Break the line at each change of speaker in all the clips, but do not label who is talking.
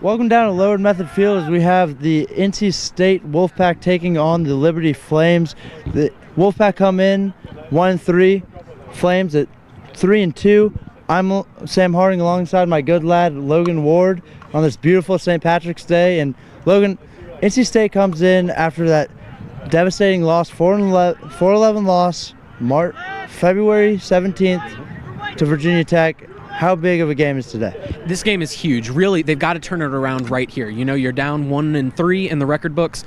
Welcome down to Lower Method Field as we have the NC State Wolfpack taking on the Liberty Flames. The Wolfpack come in 1-3, Flames at 3-2. I'm Sam Harding alongside my good lad Logan Ward on this beautiful St. Patrick's Day. And Logan, NC State comes in after that devastating loss, 4-11 loss, February 17th to Virginia Tech. How big of a game is today?
This game is huge. Really, they've got to turn it around right here. You know, you're down 1-3 in the record books.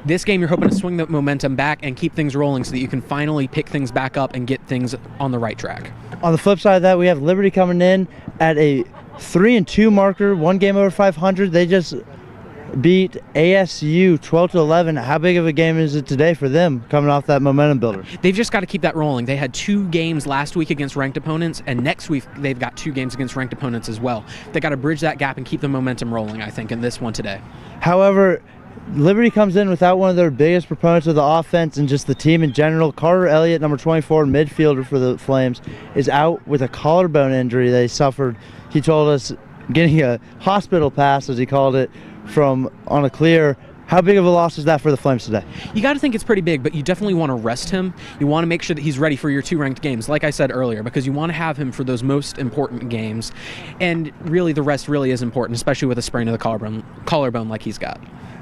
This game, you're hoping to swing the momentum back and keep things rolling so that you can finally pick things back up and get things on the right track. On
the flip side of that, we have Liberty coming in at a 3-2 marker, one game over 500. They just beat ASU 12-11. How big of a game is it today for them coming off that momentum builder?
They've just got to keep that rolling. They had 2 games last week against ranked opponents, and next week they've got 2 games against ranked opponents as well. They got to bridge that gap and keep the momentum rolling, I think, in this one today.
However, Liberty comes in without one of their biggest proponents of the offense and just the team in general. Carter Elliott, number 24 midfielder for the Flames, is out with a collarbone injury that he suffered. He told us getting a hospital pass, as he called it, from on a clear. How big of a loss is that for the Flames today?
You got to think it's pretty big, but you definitely want to rest him. You want to make sure that he's ready for your 2 ranked games, like I said earlier, because you want to have him for those most important games. And really, the rest really is important, especially with a sprain of the collarbone like he's got.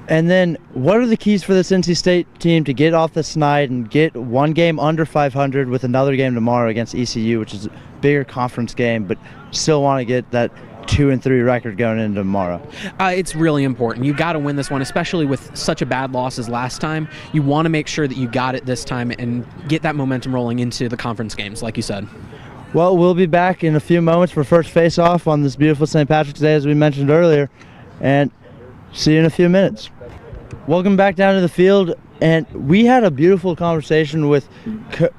And then, what are the keys for this NC State team to get off the snide and get one game under 500 with another game tomorrow against ECU, which is a bigger conference game, but still want to get that 2-3 record going into tomorrow?
It's really important. You got to win this one, especially with such a bad loss as last time. You want to make sure that you got it this time and get that momentum rolling into the conference games, like you said.
Well, we'll be back in a few moments for first face-off on this beautiful St. Patrick's Day, as we mentioned earlier, and see you in a few minutes. Welcome back down to the field, and we had a beautiful conversation with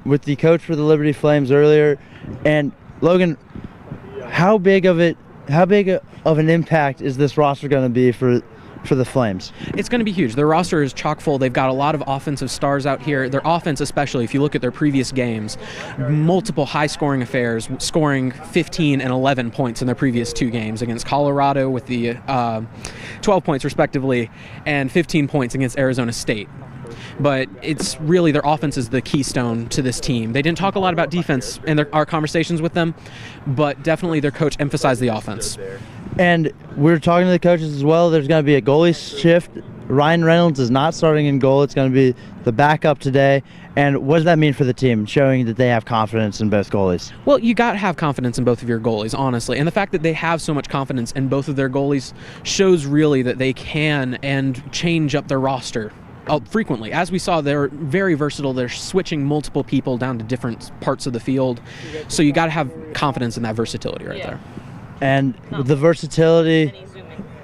the coach for the Liberty Flames earlier. And Logan, how big of an impact is this roster going to be for the Flames?
It's going to be huge. Their roster is chock full. They've got a lot of offensive stars out here. Their offense, especially, if you look at their previous games, multiple high-scoring affairs, scoring 15 and 11 points in their previous 2 games against Colorado with the 12 points, respectively, and 15 points against Arizona State. But it's really their offense is the keystone to this team. They didn't talk a lot about defense in our conversations with them, but definitely their coach emphasized the offense.
And we're talking to the coaches as well. There's going to be a goalie shift. Ryan Reynolds is not starting in goal. It's going to be the backup today. And what does that mean for the team, showing that they have confidence in both goalies?
Well, you got to have confidence in both of your goalies, honestly. And the fact that they have so much confidence in both of their goalies shows really that they can and change up their roster frequently. As we saw, they're very versatile. They're switching multiple people down to different parts of the field. So you got to have confidence in that versatility right there.
And the versatility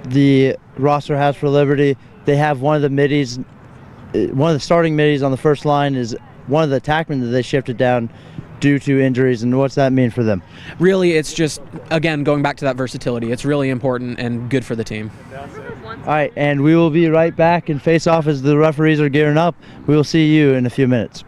the roster has for Liberty, they have one of the starting middies on the first line is one of the attackmen that they shifted down due to injuries. And what's that mean for them?
Really, it's just, again, going back to that versatility. It's really important and good for the team.
All right, and we will be right back in face-off as the referees are gearing up. We will see you in a few minutes.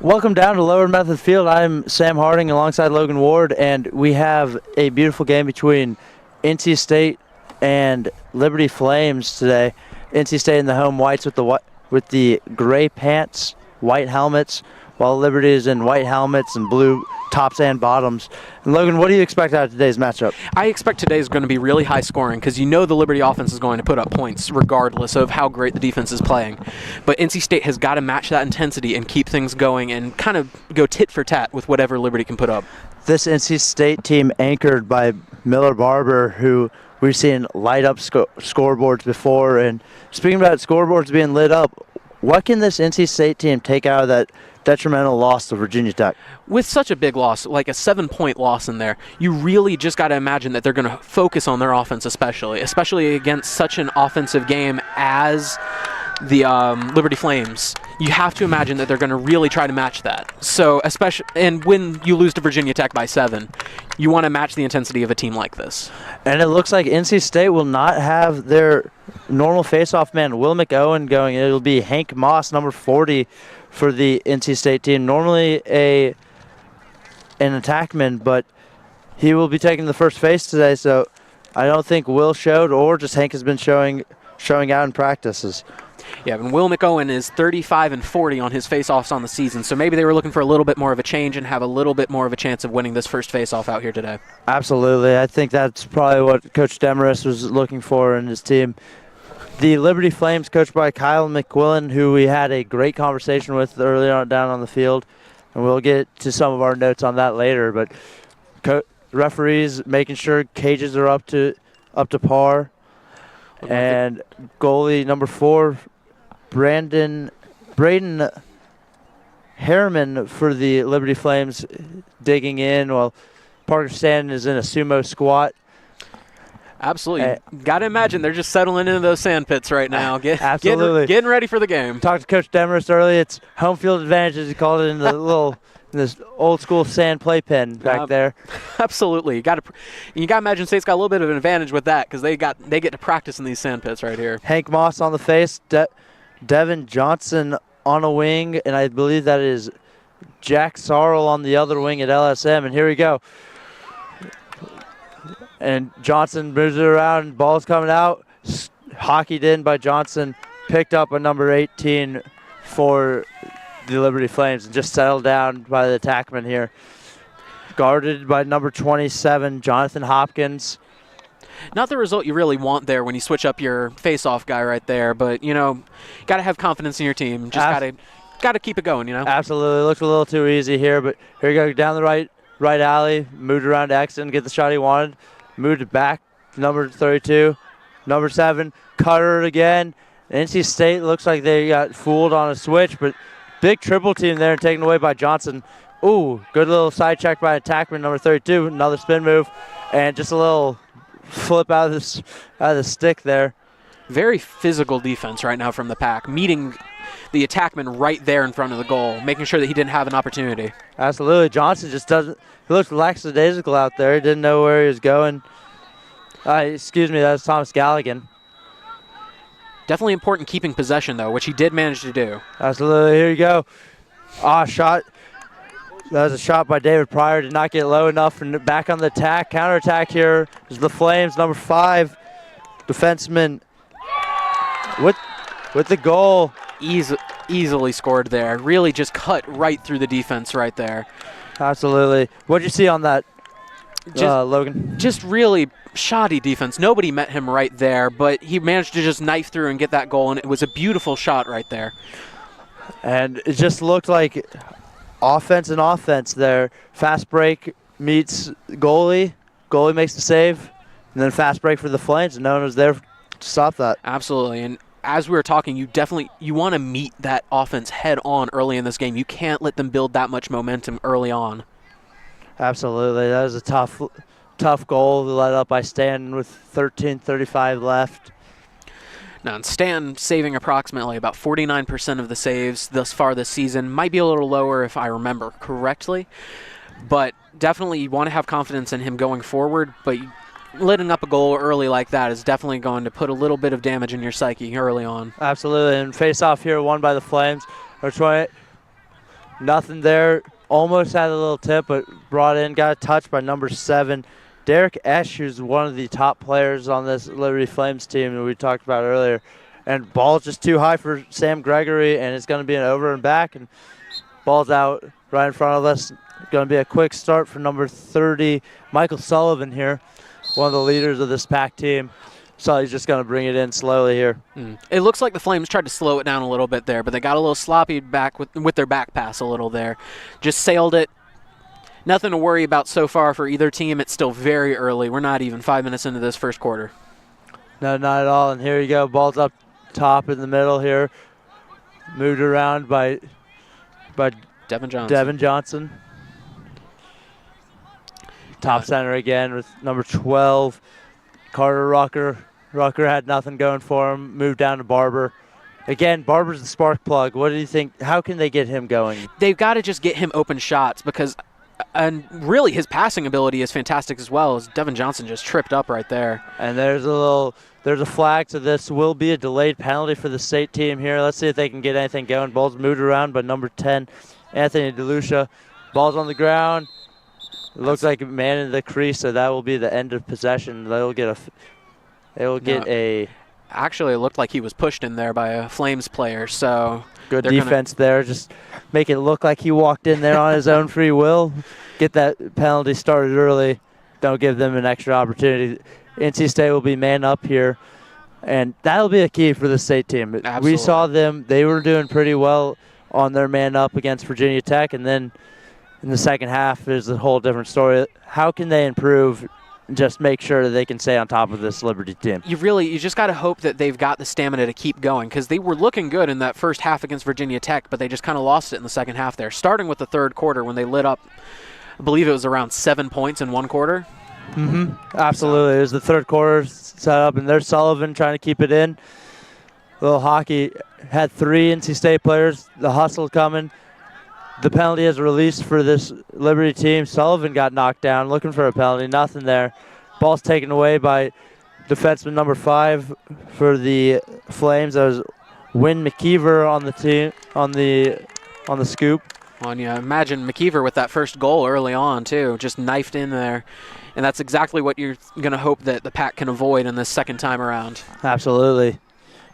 Welcome down to Lower Method Field. I'm Sam Harding alongside Logan Ward, and we have a beautiful game between NC State and Liberty Flames today. NC State in the home whites with the gray pants, white helmets, while Liberty is in white helmets and blue tops and bottoms. And Logan, what do you expect out of today's matchup?
I expect today's going to be really high scoring because you know the Liberty offense is going to put up points regardless of how great the defense is playing. But NC State has got to match that intensity and keep things going and kind of go tit for tat with whatever Liberty can put up.
This NC State team anchored by Miller Barber, who we've seen light up scoreboards before. And speaking about scoreboards being lit up, what can this NC State team take out of that detrimental loss to Virginia Tech?
With such a big loss, like a 7-point loss in there, you really just got to imagine that they're going to focus on their offense, especially against such an offensive game as the Liberty Flames. You have to imagine that they're going to really try to match that. So, and when you lose to Virginia Tech by 7, you want to match the intensity of a team like this.
And it looks like NC State will not have their normal face-off man, Will McOwen, going. It'll be Hank Moss, number 40, for the NC State team. Normally an attackman, but he will be taking the first face today. So I don't think Will showed, or just Hank has been showing out in practices.
Yeah, and Will McOwen is 35-40 on his face-offs on the season, so maybe they were looking for a little bit more of a change and have a little bit more of a chance of winning this first face-off out here today.
Absolutely. I think that's probably what Coach Demarest was looking for in his team. The Liberty Flames, coached by Kyle McQuillan, who we had a great conversation with earlier on down on the field, and we'll get to some of our notes on that later. But referees making sure cages are up to par, and goalie number 4, Braden Harriman for the Liberty Flames digging in while Parker Stanton is in a sumo squat.
Absolutely. Got to imagine they're just settling into those sand pits right now.
Absolutely.
Getting ready for the game.
Talked to Coach Demarest earlier. It's home field advantage, as he called it, in the this old school sand playpen back there.
Absolutely. You got to imagine State's got a little bit of an advantage with that because they get to practice in these sand pits right here.
Hank Moss on the face, Devin Johnson on a wing, and I believe that is Jack Sarl on the other wing at LSM. And here we go. And Johnson moves it around, ball's coming out, hockeyed in by Johnson, picked up a number 18 for the Liberty Flames, and just settled down by the attackman here. Guarded by number 27, Jonathan Hopkins.
Not the result you really want there when you switch up your face-off guy right there, but, got to have confidence in your team. Just got to keep it going,
Absolutely. Looks a little too easy here, but here you go, down the right alley, moved around to Exton, get the shot he wanted, moved it back, number 32, number 7, cutter it again. NC State looks like they got fooled on a switch, but big triple team there and taken away by Johnson. Ooh, good little side check by attackman number 32, another spin move, and just a little flip out of the stick there.
Very physical defense right now from the Pack, meeting the attackman right there in front of the goal, making sure that he didn't have an opportunity.
Absolutely. Johnson just doesn't – he looks lackadaisical out there. He didn't know where he was going. Excuse me, that was Thomas Galligan.
Definitely important keeping possession, though, which he did manage to do.
Absolutely. Here you go. Shot. That was a shot by David Pryor. Did not get low enough. And back on the attack. Counterattack here is the Flames. Number 5, defenseman with the goal.
Easily scored there. Really just cut right through the defense right there.
Absolutely. What did you see on that, Logan?
Just really shoddy defense. Nobody met him right there, but he managed to just knife through and get that goal, and it was a beautiful shot right there.
And it just looked like offense and offense there. Fast break meets goalie. Goalie makes the save, and then fast break for the Flames, and no one was there to stop that.
Absolutely. And as we were talking, you want to meet that offense head on early in this game. You can't let them build that much momentum early on.
Absolutely. That was a tough goal let up by Stanton with 13:35 left.
Now, Stan saving approximately about 49% of the saves thus far this season. Might be a little lower if I remember correctly, but definitely you want to have confidence in him going forward, but letting up a goal early like that is definitely going to put a little bit of damage in your psyche early on.
Absolutely, and face-off here won by the Flames. Nothing there. Almost had a little tip, but brought in, got a touch by number 7. Derek Esch, who's one of the top players on this Liberty Flames team that we talked about earlier. And ball's just too high for Sam Gregory, and it's going to be an over and back. And ball's out right in front of us. Going to be a quick start for number 30, Michael Sullivan here, one of the leaders of this Pack team. So he's just going to bring it in slowly here.
It looks like the Flames tried to slow it down a little bit there, but they got a little sloppy back with their back pass a little there. Just sailed it. Nothing to worry about so far for either team. It's still very early. We're not even 5 minutes into this first quarter.
No, not at all. And here you go. Ball's up top in the middle here. Moved around by
Devin Johnson.
Top center again with number 12, Carter Rucker. Rucker had nothing going for him. Moved down to Barber. Again, Barber's the spark plug. What do you think? How can they get him going?
They've got to just get him open shots because, and really his passing ability is fantastic as well. As Devin Johnson just tripped up right there.
And there's a flag, so this will be a delayed penalty for the State team here. Let's see if they can get anything going. Ball's moved around by number 10, Anthony DeLucia. Ball's on the ground. It looks like a man in the crease, so that will be the end of possession.
Actually, it looked like he was pushed in there by a Flames player, so
good defense there. Just make it look like he walked in there on his own free will. Get that penalty started early. Don't give them an extra opportunity. NC State will be man up here, and that'll be a key for the state team.
Absolutely.
We saw them. They were doing pretty well on their man up against Virginia Tech, and then in the second half is a whole different story. How can they improve? Just make sure that they can stay on top of this Liberty team.
You just got to hope that they've got the stamina to keep going, because they were looking good in that first half against Virginia Tech, but they just kind of lost it in the second half there. Starting with the third quarter when they lit up, I believe it was around 7 points in one quarter.
Absolutely. It was the third quarter set up, and there's Sullivan trying to keep it in. Little hockey had 3 NC State players. The hustle coming. The penalty is released for this Liberty team. Sullivan got knocked down, looking for a penalty. Nothing there. Ball's taken away by defenseman number 5 for the Flames. That was Wynn McKeever on the team on the scoop.
Well, and you imagine McKeever with that first goal early on too, just knifed in there, and that's exactly what you're going to hope that the Pack can avoid in this second time around.
Absolutely.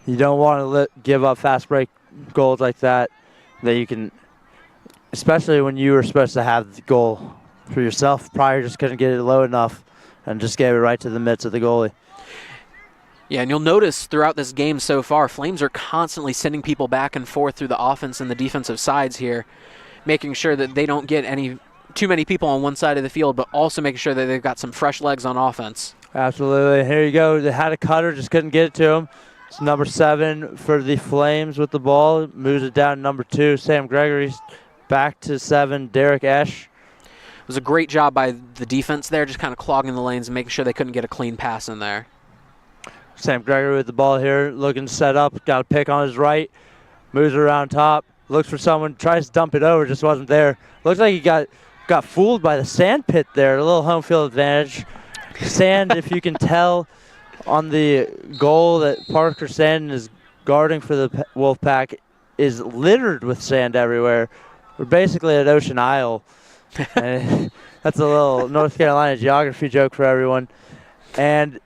You don't want to give up fast break goals like that you can. Especially when you were supposed to have the goal for yourself. Pryor just couldn't get it low enough and just gave it right to the mitts of the goalie.
Yeah, and you'll notice throughout this game so far, Flames are constantly sending people back and forth through the offense and the defensive sides here, making sure that they don't get too many people on one side of the field, but also making sure that they've got some fresh legs on offense.
Absolutely. Here you go. They had a cutter, just couldn't get it to him. It's number 7 for the Flames with the ball. Moves it down to number 2, Sam Gregory. Back to 7, Derek Esch.
It was a great job by the defense there, just kind of clogging the lanes and making sure they couldn't get a clean pass in there.
Sam Gregory with the ball here, looking to set up. Got a pick on his right. Moves around top. Looks for someone. Tries to dump it over. Just wasn't there. Looks like he got fooled by the sand pit there. A little home field advantage. Sand, if you can tell, on the goal that Parker Sandin is guarding for the Wolfpack, is littered with sand everywhere. We're basically at Ocean Isle. That's a little North Carolina geography joke for everyone. And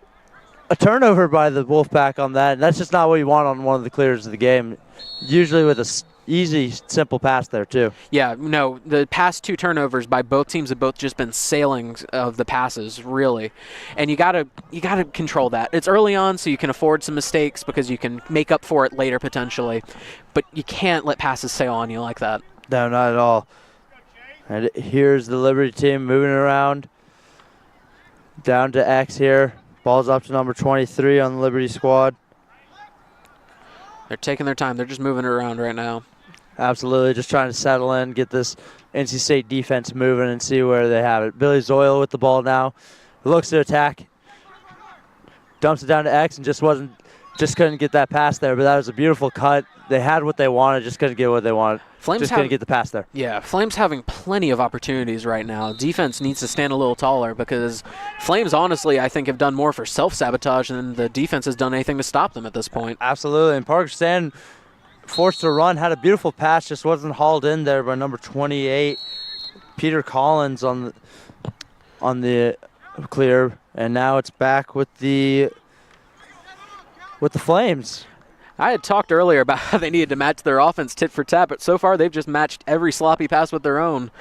a turnover by the Wolfpack on that. And that's just not what you want on one of the clears of the game. Usually with a easy, simple pass there, too.
Yeah, no, the past 2 turnovers by both teams have both just been sailings of the passes, really. And you gotta control that. It's early on, so you can afford some mistakes because you can make up for it later, potentially. But you can't let passes sail on you like that.
No, not at all. And here's the Liberty team moving around. Down to X here. Ball's up to number 23 on the Liberty squad.
They're taking their time. They're just moving it around right now.
Absolutely. Just trying to settle in, get this NC State defense moving and see where they have it. Billy Zoyle with the ball now. Looks to attack. Dumps it down to X and just couldn't get that pass there, but that was a beautiful cut. They had what they wanted, just couldn't get what they wanted. Couldn't get the pass there.
Yeah, Flames having plenty of opportunities right now. Defense needs to stand a little taller because Flames, honestly, I think have done more for self-sabotage than the defense has done anything to stop them at this point.
Absolutely, and Parker Sand forced to run, had a beautiful pass, just wasn't hauled in there by number 28, Peter Collins on the clear, and now it's back with the Flames.
I had talked earlier about how they needed to match their offense tit for tat, but so far they've just matched every sloppy pass with their own.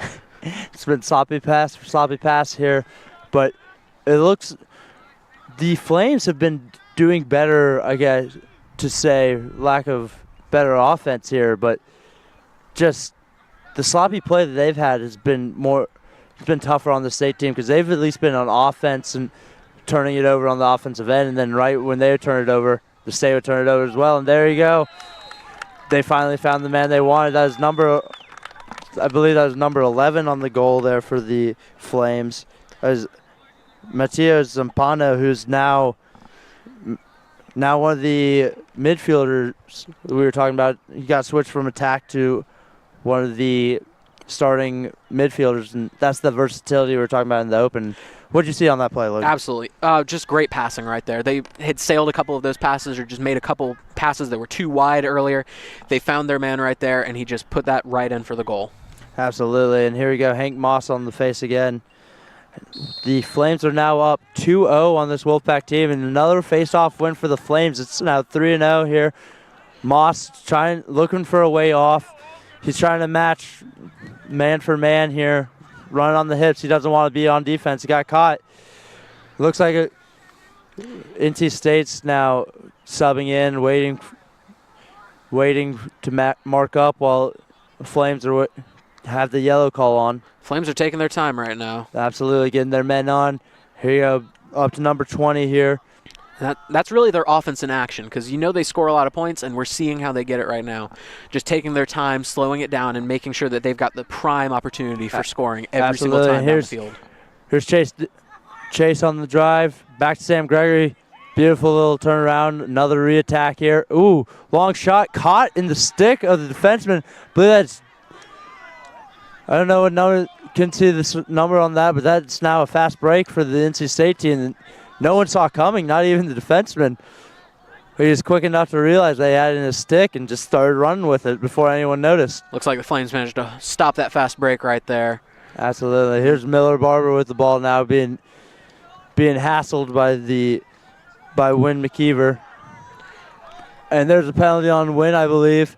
It's been sloppy pass here, but it looks the Flames have been doing better, I guess, to say lack of better offense here, but just the sloppy play that they've had has been tougher on the state team because they've at least been on offense and turning it over on the offensive end, and then right when they turn it over, the state would turn it over as well, and there you go. They finally found the man they wanted. I believe that was number 11 on the goal there for the Flames. That was Matteo Zampano, who's now one of the midfielders we were talking about. He got switched from attack to one of the starting midfielders, and that's the versatility we were talking about in the open. What did you see on that play, Logan?
Absolutely. Just great passing right there. They had sailed a couple of those passes or just made a couple passes that were too wide earlier. They found their man right there, and he just put that right in for the goal.
Absolutely. And here we go. Hank Moss on the face again. The Flames are now up 2-0 on this Wolfpack team, and another face-off win for the Flames. It's now 3-0 here. Moss looking for a way off. He's trying to match man for man here, running on the hips. He doesn't want to be on defense. He got caught. Looks like NC State's now subbing in, waiting to mark up while the Flames have the yellow call on.
Flames are taking their time right now.
Absolutely, getting their men on. Here you go, up to number 20 here.
That's really their offense in action, because you know they score a lot of points, and we're seeing how they get it right now. Just taking their time, slowing it down, and making sure that they've got the prime opportunity for scoring every single time down the field.
Here's Chase on the drive. Back to Sam Gregory. Beautiful little turnaround. Another re-attack here. Ooh, long shot. Caught in the stick of the defenseman. I believe that's... I don't know what number, couldn't see this number on that, but that's now a fast break for the NC State team. No one saw coming, not even the defenseman. He was quick enough to realize they had it in his stick and just started running with it before anyone noticed.
Looks like the Flames managed to stop that fast break right there.
Absolutely. Here's Miller Barber with the ball now, being hassled by Wynn McKeever. And there's a penalty on Wynn, I believe.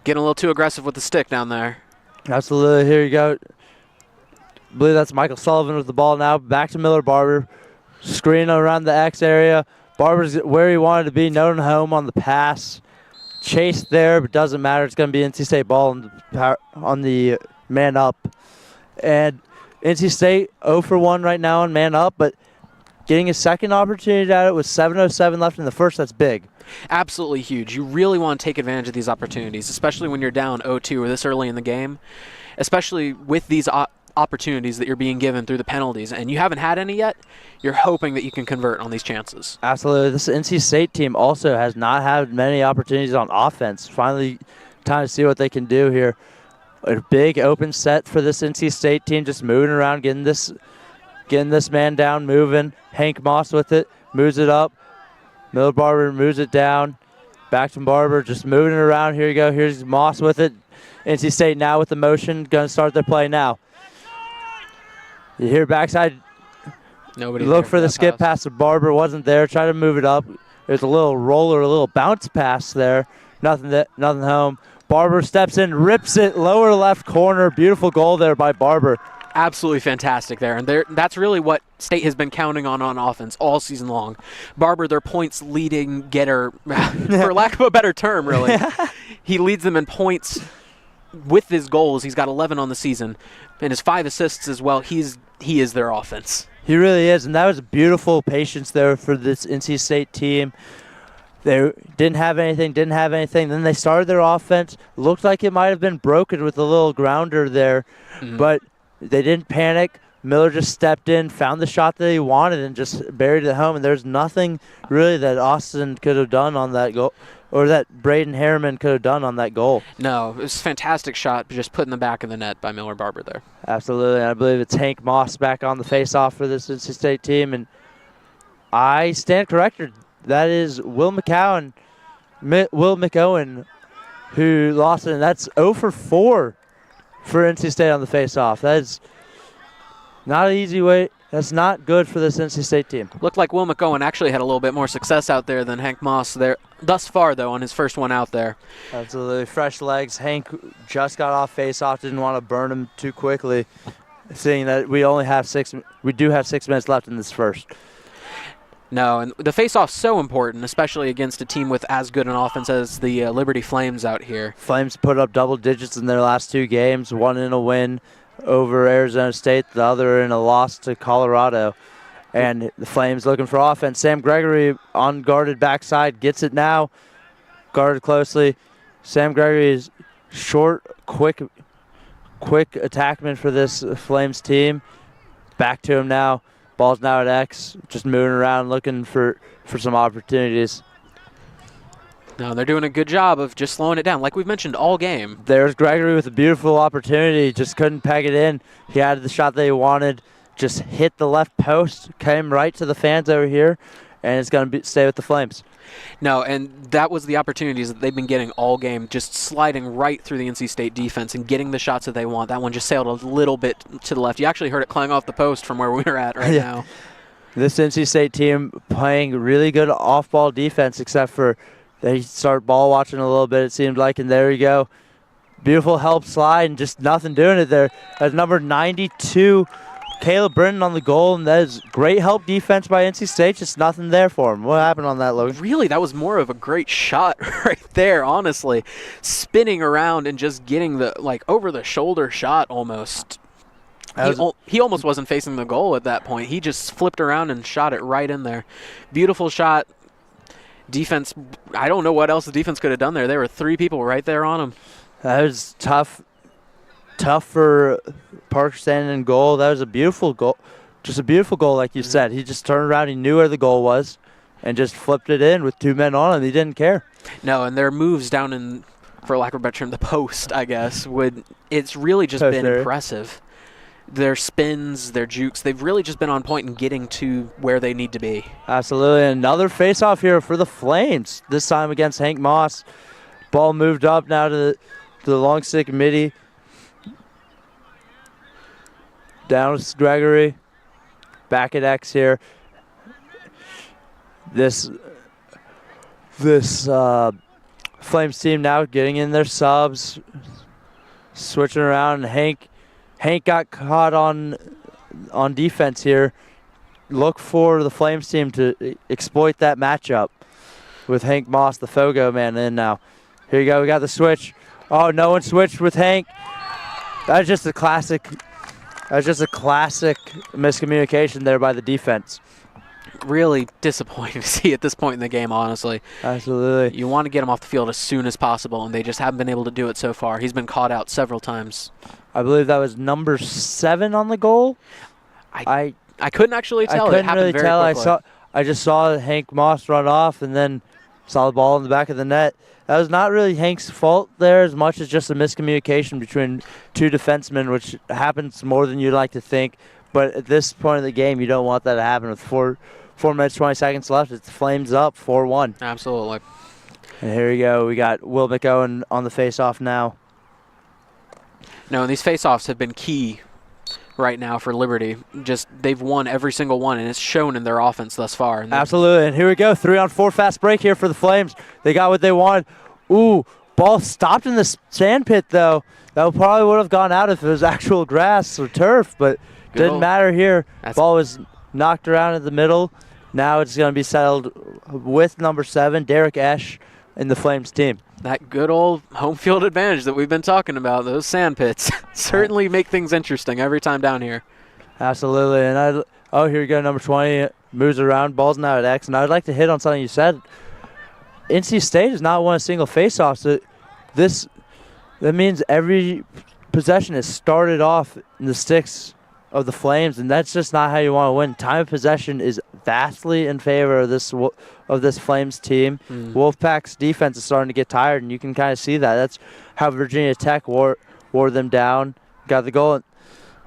Getting a little too aggressive with the stick down there.
Absolutely. Here you go. I believe that's Michael Sullivan with the ball now. Back to Miller Barber. Screen around the X area. Barber's where he wanted to be. No home on the pass. Chase there, but doesn't matter. It's going to be NC State ball on the man up. And NC State 0 for 1 right now on man up, but getting a second opportunity at it with 7:07 left in the first, that's big.
Absolutely huge. You really want to take advantage of these opportunities, especially when you're down 0-2 or this early in the game, especially with these opportunities that you're being given through the penalties, and you haven't had any yet. You're hoping that you can convert on these chances.
Absolutely. This NC State team also has not had many opportunities on offense. Finally, time to see what they can do here. A big open set for this NC State team, just moving around, getting this man down, moving. Hank Moss with it, moves it up. Miller Barber moves it down. Back to Barber, just moving it around. Here you go. Here's Moss with it. NC State now with the motion, going to start their play now. You hear backside.
Nobody
look for the skip pass to Barber. Wasn't there. Try to move it up. There's a little roller, a little bounce pass there. Nothing home. Barber steps in, rips it, lower left corner. Beautiful goal there by Barber.
Absolutely fantastic there. And that's really what State has been counting on offense all season long. Barber, their points leading getter, for lack of a better term, really. He leads them in points with his goals. He's got 11 on the season. And his 5 assists as well. He is their offense.
He really is. And that was beautiful patience there for this NC State team. They didn't have anything. Then they started their offense. Looked like it might have been broken with a little grounder there. Mm-hmm. But they didn't panic. Miller just stepped in, found the shot that he wanted, and just buried it home. And there's nothing really that Austin could have done on that goal, or that Braden Harriman could have done on that goal.
No, it was a fantastic shot, just put in the back of the net by Miller Barber there.
Absolutely. And I believe it's Hank Moss back on the face-off for this NC State team. And I stand corrected. That is Will McOwen, who lost it. And that's 0 for 4 for NC State on the face-off. That is not an easy way. That's not good for this NC State team.
Looked like Will McOwen actually had a little bit more success out there than Hank Moss there thus far, though, on his first one out there.
Absolutely. Fresh legs. Hank just got off face-off. Didn't want to burn him too quickly, seeing that we do have 6 minutes left in this first.
No, and the face-off's so important, especially against a team with as good an offense as the Liberty Flames out here.
Flames put up double digits in their last 2 games, one in a win over Arizona State, the other in a loss to Colorado. And the Flames looking for offense. Sam Gregory on guarded backside, gets it now, guarded closely. Sam Gregory is short, quick attackman for this Flames team. Back to him now. Ball's now at X, just moving around, looking for some opportunities.
No, they're doing a good job of just slowing it down, like we've mentioned all game.
There's Gregory with a beautiful opportunity, just couldn't peg it in. He had the shot that he wanted, just hit the left post, came right to the fans over here, and it's going to stay with the Flames.
No, and that was the opportunities that they've been getting all game, just sliding right through the NC State defense and getting the shots that they want. That one just sailed a little bit to the left. You actually heard it clang off the post from where we were at right now.
This NC State team playing really good off-ball defense, except for they start ball watching a little bit, it seemed like, and there you go. Beautiful help slide and just nothing doing it there. That's number 92, Caleb Britton on the goal, and that is great help defense by NC State, just nothing there for him. What happened on that, Logan?
Really, that was more of a great shot right there, honestly. Spinning around and just getting the, over-the-shoulder shot almost. He almost wasn't facing the goal at that point. He just flipped around and shot it right in there. Beautiful shot. Defense, I don't know what else the defense could have done there. There were 3 people right there on him.
That was tough for Parker standing in goal. That was a beautiful goal. Just a beautiful goal, like you said. He just turned around. He knew where the goal was and just flipped it in with 2 men on him. He didn't care.
No, and their moves down in, for lack of a better term, the post, I guess, it's really just been impressive. Their spins, their jukes, they've really just been on point and getting to where they need to be.
Absolutely. Another face-off here for the Flames, this time against Hank Moss. Ball moved up now to the long stick midi. Down to Gregory. Back at X here. This Flames team now getting in their subs. Switching around, and Hank got caught on defense here. Look for the Flames team to exploit that matchup with Hank Moss, the Fogo man, in now. Here you go. We got the switch. Oh, no one switched with Hank. That was just a classic miscommunication there by the defense.
Really disappointing to see at this point in the game, honestly.
Absolutely.
You want to get him off the field as soon as possible, and they just haven't been able to do it so far. He's been caught out several times.
I believe that was number 7 on the goal.
I couldn't actually tell.
I couldn't
it happened
really
very
tell.
quickly.
I just saw Hank Moss run off and then saw the ball in the back of the net. That was not really Hank's fault there as much as just a miscommunication between 2 defensemen, which happens more than you'd like to think. But at this point of the game, you don't want that to happen. With 4 minutes, 20 seconds left, it's Flames up 4-1.
Absolutely.
And here we go. We got Will McOwen on the face-off now.
No, and these face-offs have been key right now for Liberty. Just they've won every single one, and it's shown in their offense thus far.
Absolutely. And here we go. 3-on-4 fast break here for the Flames. They got what they wanted. Ooh, ball stopped in the sand pit, though. That probably would have gone out if it was actual grass or turf, but didn't matter here. Ball was knocked around in the middle. Now it's going to be settled with number 7, Derek Esch, in the Flames team.
That good old home field advantage that we've been talking about, those sand pits, certainly make things interesting every time down here.
Absolutely. And here you go, number 20 moves around, ball's now at X. And I'd like to hit on something you said. NC State has not won a single faceoff, so that means every possession is started off in the sticks of the Flames, and that's just not how you want to win. Time of possession is vastly in favor of this Flames team. Wolfpack's defense is starting to get tired, and you can kind of see that. That's how Virginia Tech wore them down. Got the goal,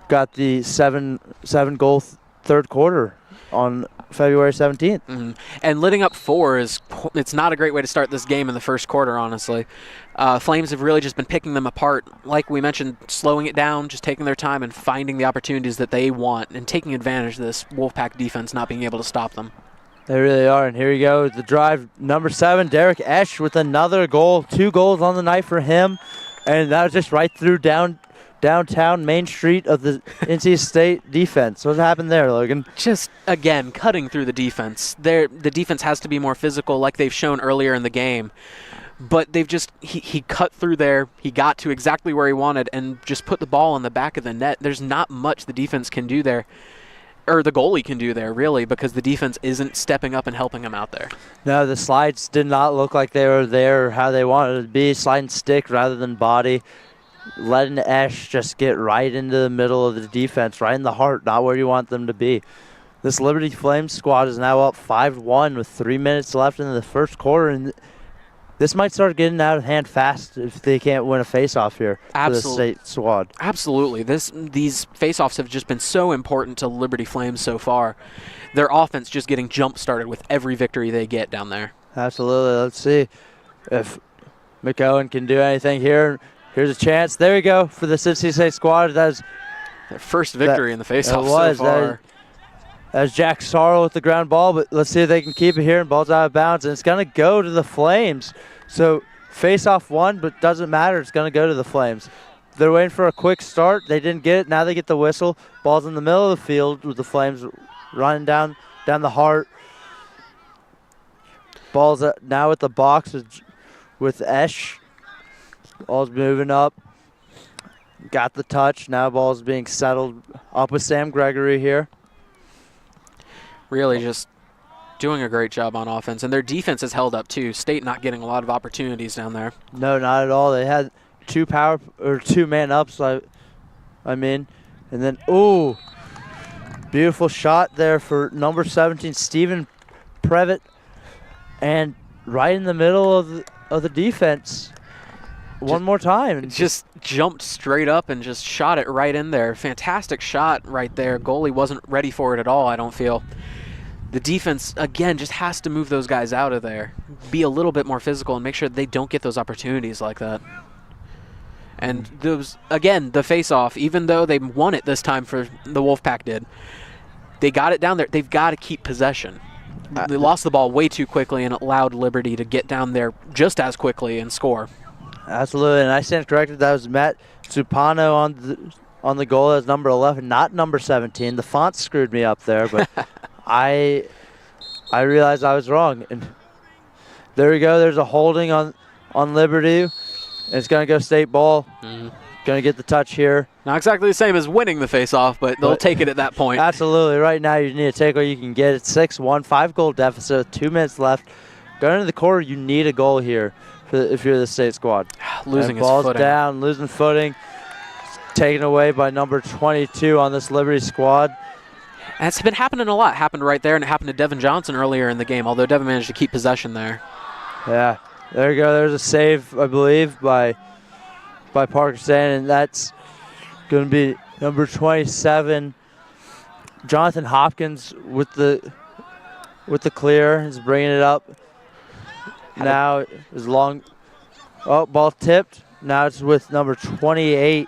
got the 7-goal third quarter on February 17th.
And letting up 4 it's not a great way to start this game in the first quarter, honestly. Flames have really just been picking them apart. Like we mentioned, slowing it down, just taking their time and finding the opportunities that they want and taking advantage of this Wolfpack defense not being able to stop them.
They really are, and here you go, the drive. Number 7, Derek Esch with another goal. 2 goals on the night for him, and that was just right through downtown Main Street of the NC State defense. What happened there, Logan?
Just, again, cutting through the defense. The defense has to be more physical like they've shown earlier in the game. But they've just, he cut through there, he got to exactly where he wanted and just put the ball in the back of the net. There's not much the defense can do there, or the goalie can do there, really, because the defense isn't stepping up and helping him out there. No,
the slides did not look like they were there how they wanted it to be, sliding stick rather than body. Letting Esch just get right into the middle of the defense, right in the heart, not where you want them to be. This Liberty Flames squad is now up 5-1 with 3 minutes left in the first quarter, and this might start getting out of hand fast if they can't win a face-off here for the state squad.
Absolutely. These face-offs have just been so important to Liberty Flames so far. Their offense just getting jump-started with every victory they get down there.
Absolutely. Let's see if McOwen can do anything here. Here's a chance. There we go for the Cincy State squad. That's
their first victory in the face-off so far.
That's Jack Sorrell with the ground ball, but let's see if they can keep it here, and ball's out of bounds, and it's going to go to the Flames. So face-off won, but doesn't matter. It's going to go to the Flames. They're waiting for a quick start. They didn't get it. Now they get the whistle. Ball's in the middle of the field with the Flames running down the heart. Ball's now at the box with Esch. Ball's moving up. Got the touch. Now ball's being settled up with Sam Gregory here.
Really just doing a great job on offense. And their defense has held up too. State not getting a lot of opportunities down there.
No, not at all. They had two man ups, I mean. And then, ooh, beautiful shot there for number 17, Stephen Previtt. And right in the middle of the defense. One more time.
Just jumped straight up and just shot it right in there. Fantastic shot right there. Goalie wasn't ready for it at all, I don't feel. The defense, again, just has to move those guys out of there. Be a little bit more physical and make sure they don't get those opportunities like that. And those, again, the face-off, even though they won it this time for the Wolfpack did, they got it down there. They've got to keep possession. They lost the ball way too quickly and allowed Liberty to get down there just as quickly and score.
Absolutely, and I stand corrected. That was Matt Supano on the goal as number 11, not number 17. The font screwed me up there, but I realized I was wrong. And there we go. There's a holding on Liberty. And it's going to go state ball. Going to get the touch here.
Not exactly the same as winning the face-off, but they'll take it at that point.
Absolutely. Right now you need to take what you can get. It's 6-1, 5-goal deficit with 2 minutes left. Going into the quarter, you need a goal here if you're the state squad.
Losing his
ball's
footing.
Down, losing footing. Taken away by number 22 on this Liberty squad.
And it's been happening a lot. Happened right there, and it happened to Devin Johnson earlier in the game, although Devin managed to keep possession there.
Yeah, there you go. There's a save, I believe, by Parker Stan, and that's going to be number 27, Jonathan Hopkins with the clear. He's bringing it up. Now is long. Oh, ball tipped. Now it's with number 28,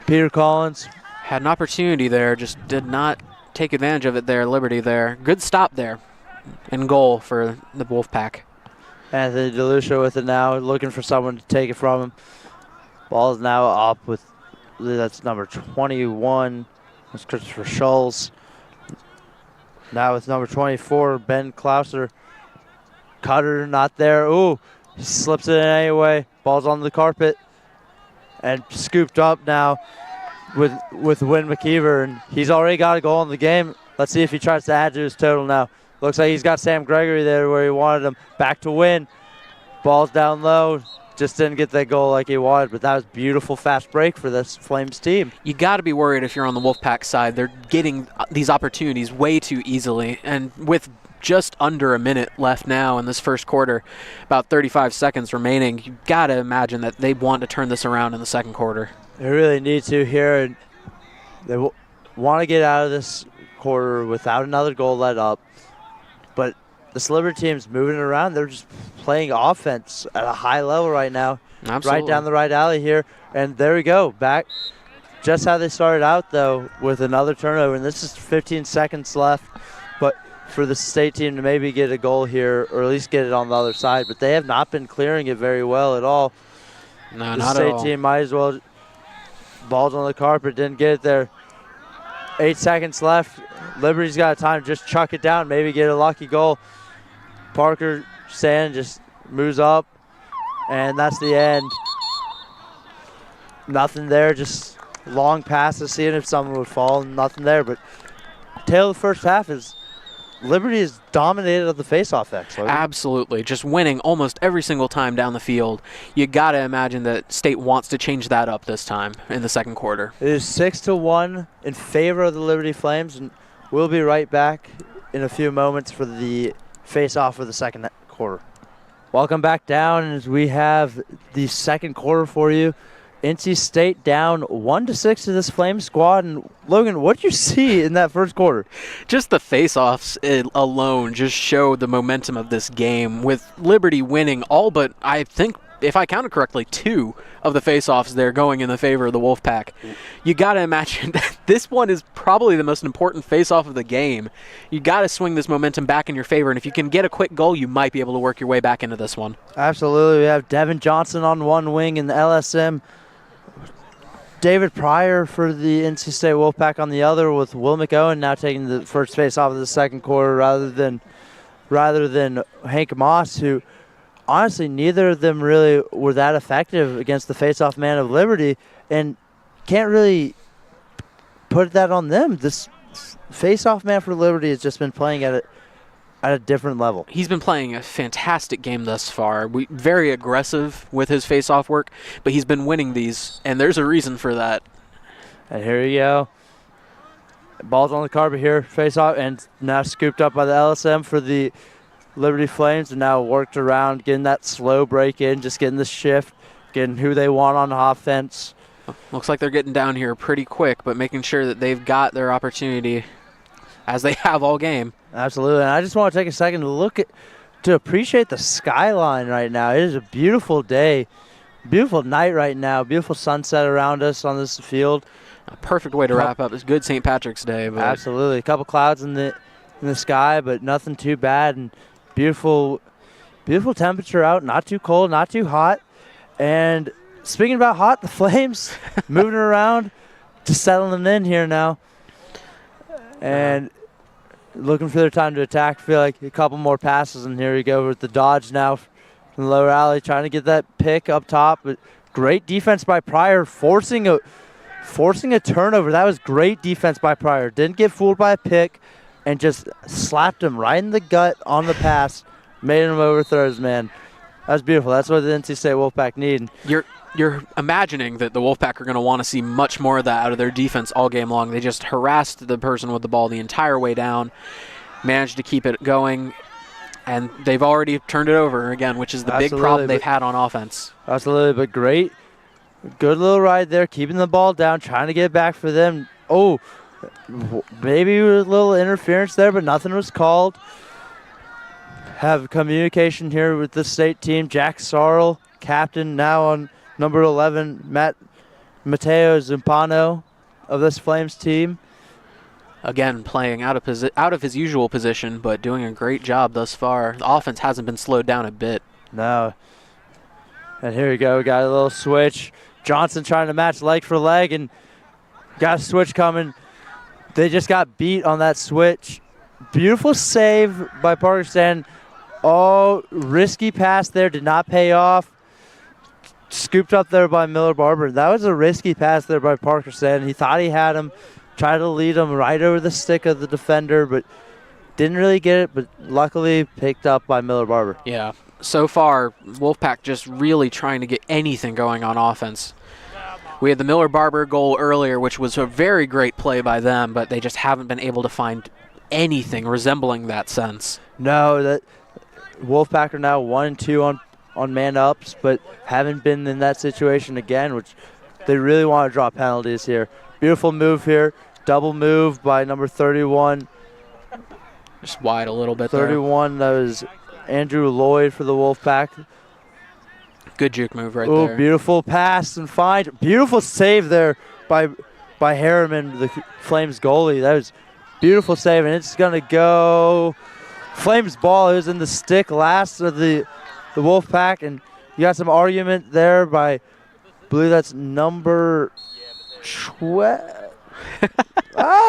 Peter Collins.
Had an opportunity there, just did not take advantage of it there, Liberty there. Good stop there and goal for the Wolfpack.
Anthony DeLucia with it now, looking for someone to take it from him. Ball is now up with, that's number 21. That's Christopher Schulz. Now with number 24, Ben Klauser. Cutter not there. Ooh, he slips it in anyway. Ball's on the carpet. And scooped up now with Wynn McKeever. And he's already got a goal in the game. Let's see if he tries to add to his total now. Looks like he's got Sam Gregory there where he wanted him. Back to Wynn. Ball's down low. Just didn't get that goal like he wanted, but that was beautiful fast break for this Flames team.
You got to be worried if you're on the Wolfpack side. They're getting these opportunities way too easily, and with just under a minute left now in this first quarter, about 35 seconds remaining, you got to imagine that they want to turn this around in the second quarter.
They really need to here, and they want to get out of this quarter without another goal let up, but this Liberty team's moving around. They're just playing offense at a high level right now.
Absolutely.
Right down the right alley here. And there we go. Back just how they started out, though, with another turnover. And this is 15 seconds left. But for the state team to maybe get a goal here, or at least get it on the other side. But they have not been clearing it very well at all.
No,
the
not at all.
state team might as well. Ball's on the carpet. Didn't get it there. 8 seconds left. Liberty's got time. Just chuck it down. Maybe get a lucky goal. Parker Sand just moves up, and that's the end. Nothing there, just long passes, seeing if someone would fall, nothing there. But tail of the first half is Liberty is dominated of the faceoff, actually.
Absolutely, just winning almost every single time down the field. You got to imagine that State wants to change that up this time in the second quarter.
It is 6-1 in favor of the Liberty Flames, and we'll be right back in a few moments for the face-off of the second quarter. Welcome back down as we have the second quarter for you. NC State down 1-6 to this Flame squad. And Logan, what did you see in that first quarter?
Just the face-offs alone just showed the momentum of this game, with Liberty winning all but, I think, if I counted correctly, 2 of the face-offs there going in the favor of the Wolfpack. You got to imagine that this one is probably the most important face-off of the game. You got to swing this momentum back in your favor, and if you can get a quick goal, you might be able to work your way back into this one.
Absolutely. We have Devin Johnson on one wing in the LSM. David Pryor for the NC State Wolfpack on the other, with Will McOwen now taking the first face-off of the second quarter rather than Hank Moss, who honestly, neither of them really were that effective against the face-off man of Liberty, and can't really put that on them. This face-off man for Liberty has just been playing at a different level.
He's been playing a fantastic game thus far. Very aggressive with his face-off work, but he's been winning these, and there's a reason for that.
And here you go. Ball's on the carpet here, face-off, and now scooped up by the LSM for the Liberty Flames, and now worked around, getting that slow break in, just getting the shift, getting who they want on offense.
Looks like they're getting down here pretty quick, but making sure that they've got their opportunity as they have all game.
Absolutely, and I just want to take a second to appreciate the skyline right now. It is a beautiful day, beautiful night right now, beautiful sunset around us on this field.
A perfect way to wrap up. It's good St. Patrick's Day. But
absolutely, a couple clouds in the sky, but nothing too bad, and beautiful temperature out, not too cold, not too hot. And speaking about hot, the Flames moving around, just settling in here now. And looking for their time to attack. Feel like a couple more passes, and here we go with the dodge now from the lower alley, trying to get that pick up top. But great defense by Pryor, forcing a turnover. That was great defense by Pryor. Didn't get fooled by a pick, and just slapped him right in the gut on the pass, made him overthrow his man. That was beautiful. That's what the NC State Wolfpack need.
You're imagining that the Wolfpack are going to want to see much more of that out of their defense all game long. They just harassed the person with the ball the entire way down, managed to keep it going, and they've already turned it over again, which is the big problem they've had on offense.
Absolutely, but great. Good little ride there, keeping the ball down, trying to get it back for them. Oh, maybe a little interference there, but nothing was called. Have communication here with the state team. Jack Sarl, captain, now on number 11, Mateo Zumpano of this Flames team.
Again, playing out of his usual position, but doing a great job thus far. The offense hasn't been slowed down a bit.
No. And here we go. We got a little switch. Johnson trying to match leg for leg, and got a switch coming. They just got beat on that switch. Beautiful save by Parker Stan. Oh, risky pass there. Did not pay off. Scooped up there by Miller Barber. That was a risky pass there by Parker Stan. He thought he had him. Tried to lead him right over the stick of the defender, but didn't really get it, but luckily picked up by Miller Barber.
Yeah. So far, Wolfpack just really trying to get anything going on offense. We had the Miller Barber goal earlier, which was a very great play by them, but they just haven't been able to find anything resembling that sense.
No, that Wolfpack are now 1-2 on man ups, but haven't been in that situation again, which they really want to draw penalties here. Beautiful move here. Double move by number 31.
Just wide a little bit
31, that was Andrew Lloyd for the Wolfpack.
Good juke move right there.
Oh, beautiful pass and find. Beautiful save there by Harriman, the Flames goalie. That was beautiful save, and it's going to go. Flames ball. It was in the stick last of the Wolfpack, and you got some argument there by, I believe that's number 12.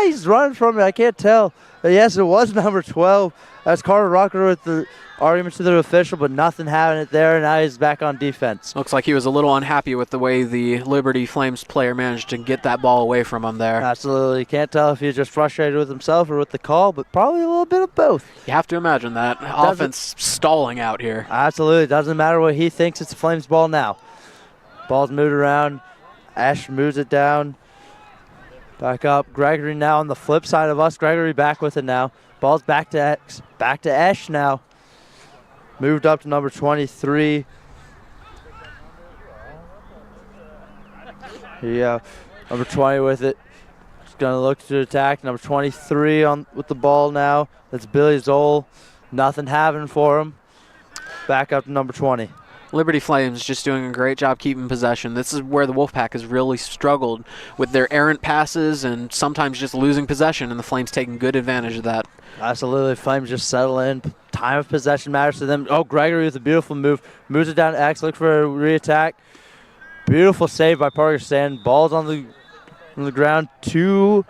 He's running from it. I can't tell. But yes, it was number 12. That's Carter Rucker with the argument to the official, but nothing having it there. Now he's back on defense.
Looks like he was a little unhappy with the way the Liberty Flames player managed to get that ball away from him there.
Absolutely. Can't tell if he's just frustrated with himself or with the call, but probably a little bit of both.
You have to imagine that. Offense stalling out here.
Absolutely. Doesn't matter what he thinks. It's the Flames ball now. Ball's moved around. Ash moves it down. Back up. Gregory now on the flip side of us. Gregory back with it now. Ball's back to Ash now. moved up to number 23. Here you go. Number 20 with it. He's going to look to attack. Number 23 with the ball now. That's Billy Zoll. Nothing happening for him. Back up to number 20.
Liberty Flames just doing a great job keeping possession. This is where the Wolfpack has really struggled with their errant passes and sometimes just losing possession, and the Flames taking good advantage of that.
Absolutely. Flames just settle in. Time of possession matters to them. Oh, Gregory with a beautiful move. Moves it down to X. Look for a re-attack. Beautiful save by Parker Stan. Ball's on the ground. Two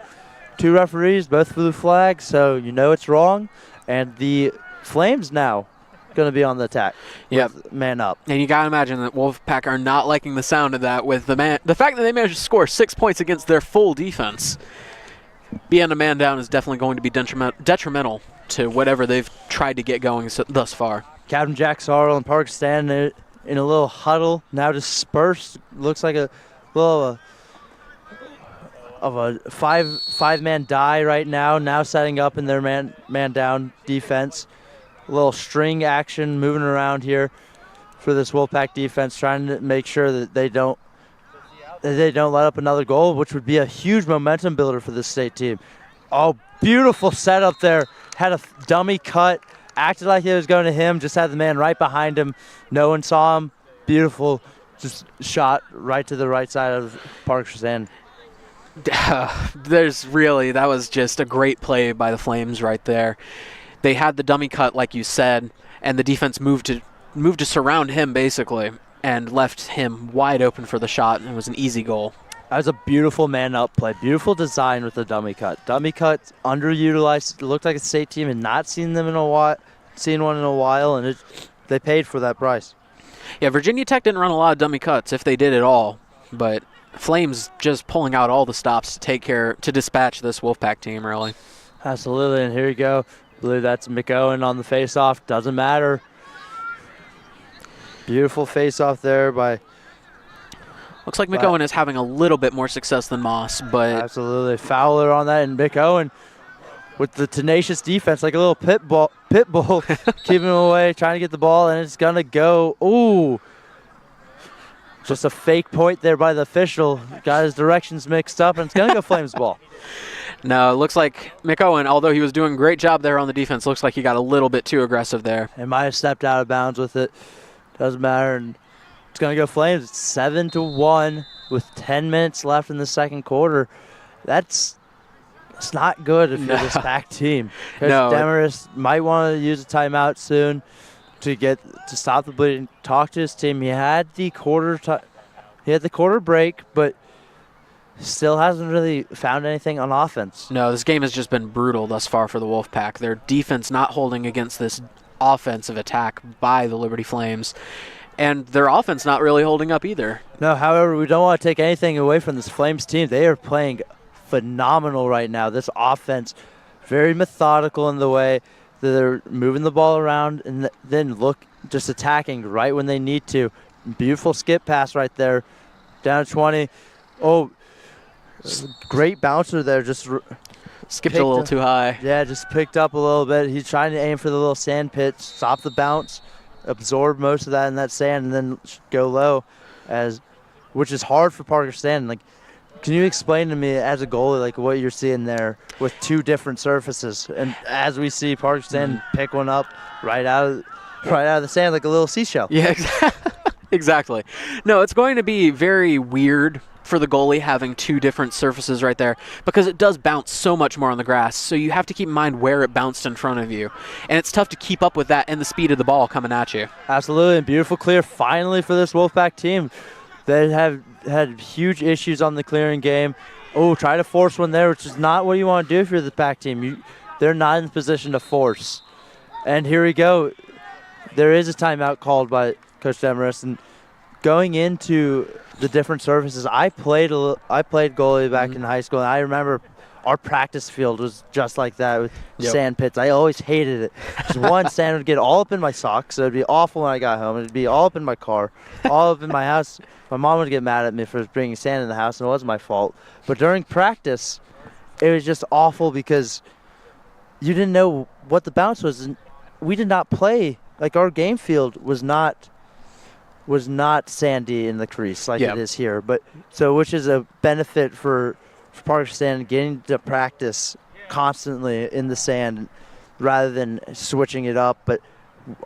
referees, both blue flags, so you know it's wrong. And the Flames now going to be on the attack.
Yep.
Man up.
And you got to imagine that Wolfpack are not liking the sound of that with the fact that they managed to score 6 points against their full defense. Being a man down is definitely going to be detrimental to whatever they've tried to get going thus far.
Captain Jack Sorrell and Parker Stan in a little huddle, now dispersed. Looks like a little of a five-man die right now. Now setting up in their man down defense. A little string action moving around here for this Wolfpack defense, trying to make sure that they don't let up another goal, which would be a huge momentum builder for this state team. Oh, beautiful setup there. Had a dummy cut, acted like it was going to him, just had the man right behind him. No one saw him. Beautiful, just shot right to the right side of Parker's end.
That was just a great play by the Flames right there. They had the dummy cut, like you said, and the defense moved to surround him basically and left him wide open for the shot, and it was an easy goal.
That was a beautiful man-up play. Beautiful design with the dummy cut. Dummy cut underutilized. It looked like a state team had not seen one in a while, and they paid for that price.
Yeah, Virginia Tech didn't run a lot of dummy cuts, if they did at all, but Flames just pulling out all the stops to dispatch this Wolfpack team, really.
Absolutely, and here you go. I believe that's McOwen on the face-off. Doesn't matter. Beautiful face-off there by...
Looks like McOwen is having a little bit more success than Moss, but...
Absolutely. Fowler on that, and McOwen with the tenacious defense, like a little pit bull, keeping him away, trying to get the ball, and it's going to go... Ooh! Just a fake point there by the official. Got his directions mixed up, and it's going to go Flames ball.
No, it looks like McOwen, although he was doing a great job there on the defense, looks like he got a little bit too aggressive there.
He might have stepped out of bounds with it. Doesn't matter. And it's going to go Flames. It's 7-1 with 10 minutes left in the second quarter. It's not good if you're this packed team. Coach Demarest might want to use a timeout soon to stop the bleeding. Talk to his team. He had the quarter break, but still hasn't really found anything on offense.
No, this game has just been brutal thus far for the Wolfpack. Their defense not holding against this offensive attack by the Liberty Flames, and their offense not really holding up either.
No, however, we don't want to take anything away from this Flames team. They are playing phenomenal right now. This offense, very methodical in the way that they're moving the ball around and then just attacking right when they need to. Beautiful skip pass right there, down to 20. Oh, great bouncer there. Just
skipped a little too high.
Yeah, just picked up a little bit. He's trying to aim for the little sand pit, stop the bounce, absorb most of that in that sand, and then go low, which is hard for Parker Stan. Like, can you explain to me as a goalie, like, what you're seeing there with two different surfaces? And as we see Parker Stan pick one up right out of the sand like a little seashell.
Yeah, exactly. No, it's going to be very weird for the goalie having two different surfaces right there because it does bounce so much more on the grass. So you have to keep in mind where it bounced in front of you. And it's tough to keep up with that and the speed of the ball coming at you.
Absolutely. And beautiful clear finally for this Wolfpack team. They have had huge issues on the clearing game. Oh, try to force one there, which is not what you want to do if you're the Pack team. They're not in position to force. And here we go. There is a timeout called by Coach Demarest. And going into the different surfaces, I played goalie back in high school, and I remember our practice field was just like that with sand pits. I always hated it. Just one, sand would get all up in my socks, so it'd be awful when I got home. It'd be all up in my car, all up in my house. My mom would get mad at me for bringing sand in the house, and it wasn't my fault. But during practice, it was just awful because you didn't know what the bounce was. And we did not play like our game field was not sandy in the crease like it is here, but so which is a benefit for Park getting to practice constantly in the sand rather than switching it up. But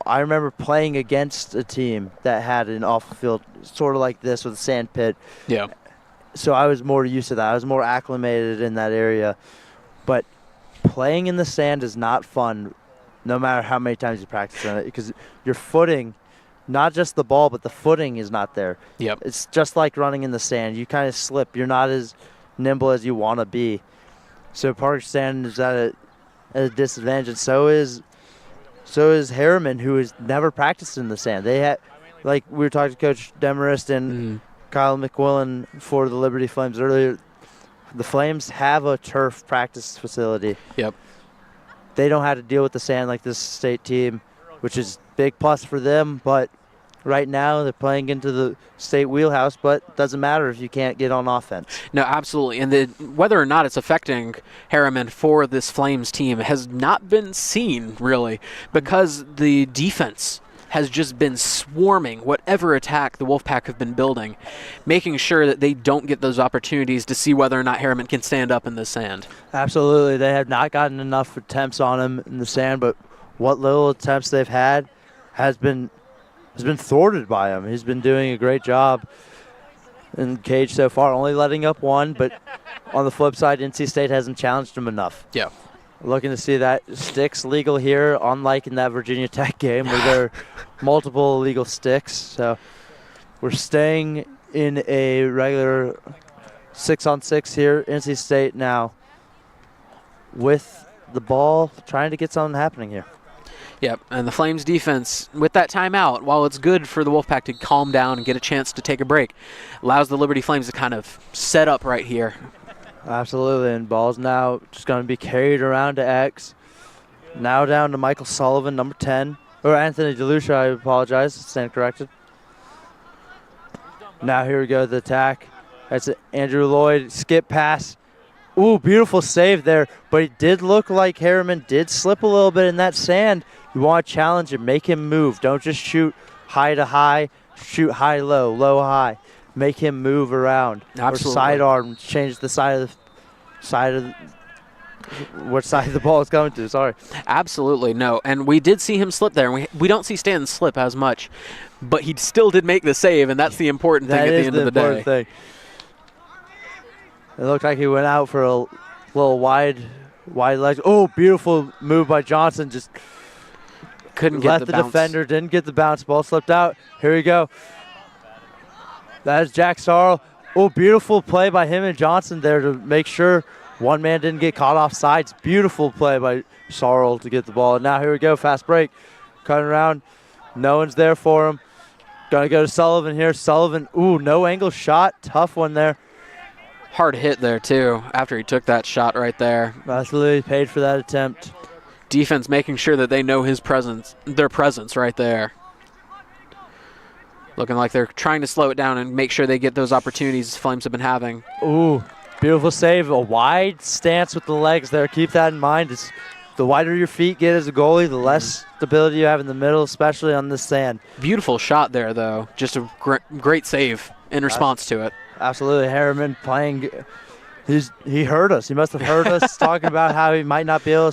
I remember playing against a team that had an off-field sort of like this with a sand pit.
Yeah.
So I was more used to that. I was more acclimated in that area. But playing in the sand is not fun no matter how many times you practice on it, because your footing, not just the ball, but the footing is not there.
Yep.
It's just like running in the sand. You kind of slip. You're not as nimble as you want to be. So Park Sand is at a disadvantage, and so is Harriman, who has never practiced in the sand. They had, like we were talking to Coach Demarest and Kyle McQuillan for the Liberty Flames earlier. The Flames have a turf practice facility.
Yep.
They don't have to deal with the sand like this state team, which is big plus for them. But right now they're playing into the state wheelhouse, but it doesn't matter if you can't get on offense.
No, absolutely. And whether or not it's affecting Harriman for this Flames team has not been seen, really, because the defense has just been swarming whatever attack the Wolfpack have been building, making sure that they don't get those opportunities to see whether or not Harriman can stand up in the sand.
Absolutely. They have not gotten enough attempts on him in the sand, but what little attempts they've had has been thwarted by him. He's been doing a great job in cage so far, only letting up one, but on the flip side, NC State hasn't challenged him enough.
Yeah.
Looking to see that sticks legal here, unlike in that Virginia Tech game where there are multiple illegal sticks. So we're staying in a regular 6-on-6 here. NC State now with the ball, trying to get something happening here.
Yep, and the Flames defense, with that timeout, while it's good for the Wolfpack to calm down and get a chance to take a break, allows the Liberty Flames to kind of set up right here.
Absolutely, and ball's now just going to be carried around to X. Now down to Michael Sullivan, number 10. Or Anthony DeLucia, I apologize, stand corrected. Now here we go, the attack. That's Andrew Lloyd, skip pass. Ooh, beautiful save there, but it did look like Harriman did slip a little bit in that sand. You want to challenge him, make him move. Don't just shoot high to high, shoot high low, low high. Make him move around.
Absolutely.
Or sidearm, change the side of what side the ball is going to, sorry.
Absolutely, no. And we did see him slip there, and we don't see Stanton slip as much, but he still did make the save, and that's the important thing at the end of the day.
Thing. It looked like he went out for a little wide leg. Oh, beautiful move by Johnson. Just
couldn't get the bounce.
Defender, didn't get the bounce. Ball slipped out. Here we go. That is Jack Sarl. Oh, beautiful play by him and Johnson there to make sure one man didn't get caught off sides. Beautiful play by Sarl to get the ball. And now here we go, fast break. Cutting around. No one's there for him. Gonna go to Sullivan here. Sullivan, ooh, no angle shot. Tough one there.
Hard hit there, too, after he took that shot right there.
Absolutely paid for that attempt.
Defense making sure that they know their presence right there. Looking like they're trying to slow it down and make sure they get those opportunities Flames have been having.
Ooh, beautiful save. A wide stance with the legs there. Keep that in mind. It's the wider your feet get as a goalie, the less stability you have in the middle, especially on this sand.
Beautiful shot there, though. Just a great save in response to it.
Absolutely. Harriman playing. He heard us. He must have heard us talking about how he might not be able to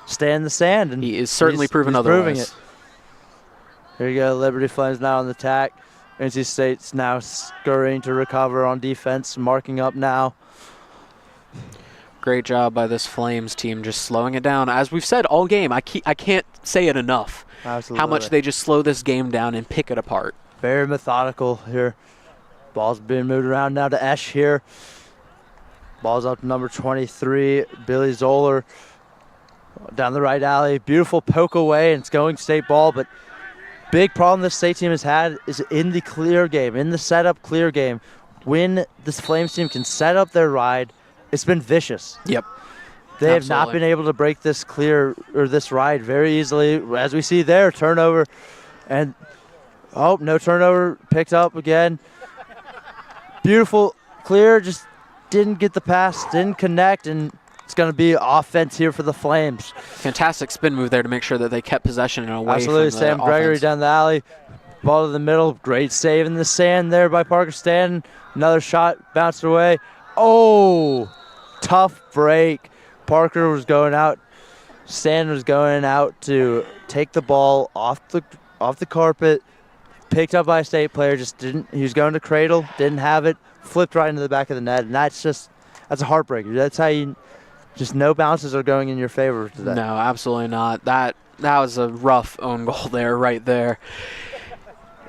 stay in the sand. And
he is certainly proven otherwise.
Proving it. Here you go, Liberty Flames now on the attack. NC State's now scurrying to recover on defense, marking up now.
Great job by this Flames team, just slowing it down. As we've said all game, I can't say it enough.
Absolutely.
How much they just slow this game down and pick it apart.
Very methodical here. Ball's being moved around now to Esch here. Ball's up to number 23, Billy Zoller. Down the right alley, beautiful poke away, and it's going state ball, but big problem this state team has had is in the clear game, in the setup clear game. When this Flames team can set up their ride, it's been vicious.
Yep.
They have not been able to break this this ride very easily. As we see there, turnover. And, oh, no turnover, picked up again. Beautiful, clear, just didn't get the pass, didn't connect, and It's going to be offense here for the Flames.
Fantastic spin move there to make sure that they kept possession and away
Absolutely.
from the
Sam Gregory
offense.
down the alley. Ball to the middle. Great save in the sand there by Parker Stanton. Another shot bounced away. Oh, tough break. Parker was going out. Stanton was going out to take the ball off the carpet. Picked up by a state player. Just didn't. He was going to cradle. Didn't have it. Flipped right into the back of the net. And that's a heartbreaker. That's how you. Just no bounces are going in your favor today.
No, absolutely not. That was a rough own goal there, right there.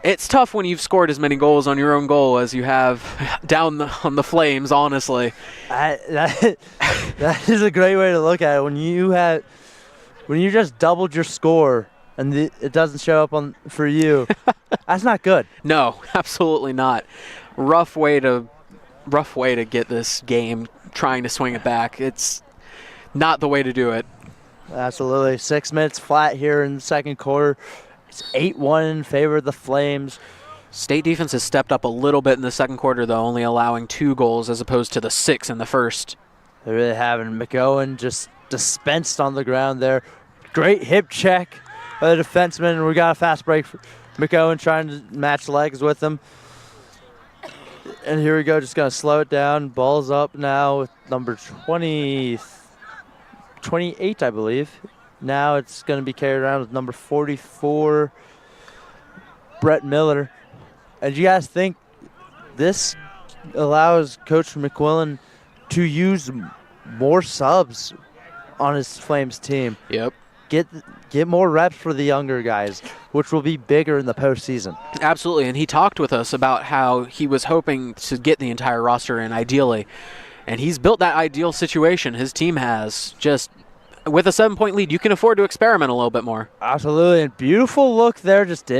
It's tough when you've scored as many goals on your own goal as you have down on the Flames, honestly.
That is a great way to look at it. When you just doubled your score and it doesn't show up for you, that's not good.
No, absolutely not. Rough way to get this game, trying to swing it back. It's not the way to do it.
Absolutely. 6 minutes flat here in the second quarter. It's 8-1 in favor of the Flames.
State defense has stepped up a little bit in the second quarter, though, only allowing 2 goals as opposed to the 6 in the first.
They really haven't. McOwen just dispensed on the ground there. Great hip check by the defenseman. We got a fast break for McOwen trying to match legs with him. And here we go, just going to slow it down. Ball's up now with number 28, I believe. Now it's going to be carried around with number 44, Brett Miller. And you guys think this allows Coach McQuillan to use more subs on his Flames team?
Yep.
Get more reps for the younger guys, which will be bigger in the postseason.
Absolutely, and he talked with us about how he was hoping to get the entire roster in ideally. And he's built that ideal situation. His team has just, with a 7-point lead, you can afford to experiment a little bit more.
Absolutely, and beautiful look there. Just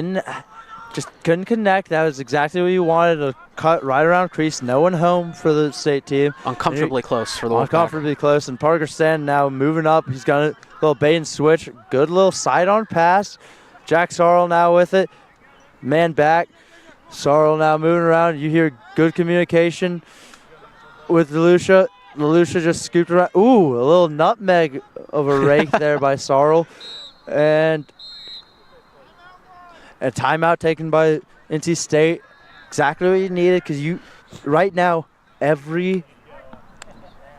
couldn't connect. That was exactly what you wanted. A cut right around crease. No one home for the state team.
Uncomfortably close for the Wolfpack.
Uncomfortably close, and Parker Stanton now moving up. He's got a little bait and switch. Good little side-on pass. Jack Sarl now with it. Man back. Sarl now moving around. You hear good communication with DeLucia. DeLucia just scooped around. Ooh, a little nutmeg of a rake there by Sarl. And a timeout taken by NC State. Exactly what you needed, because right now, every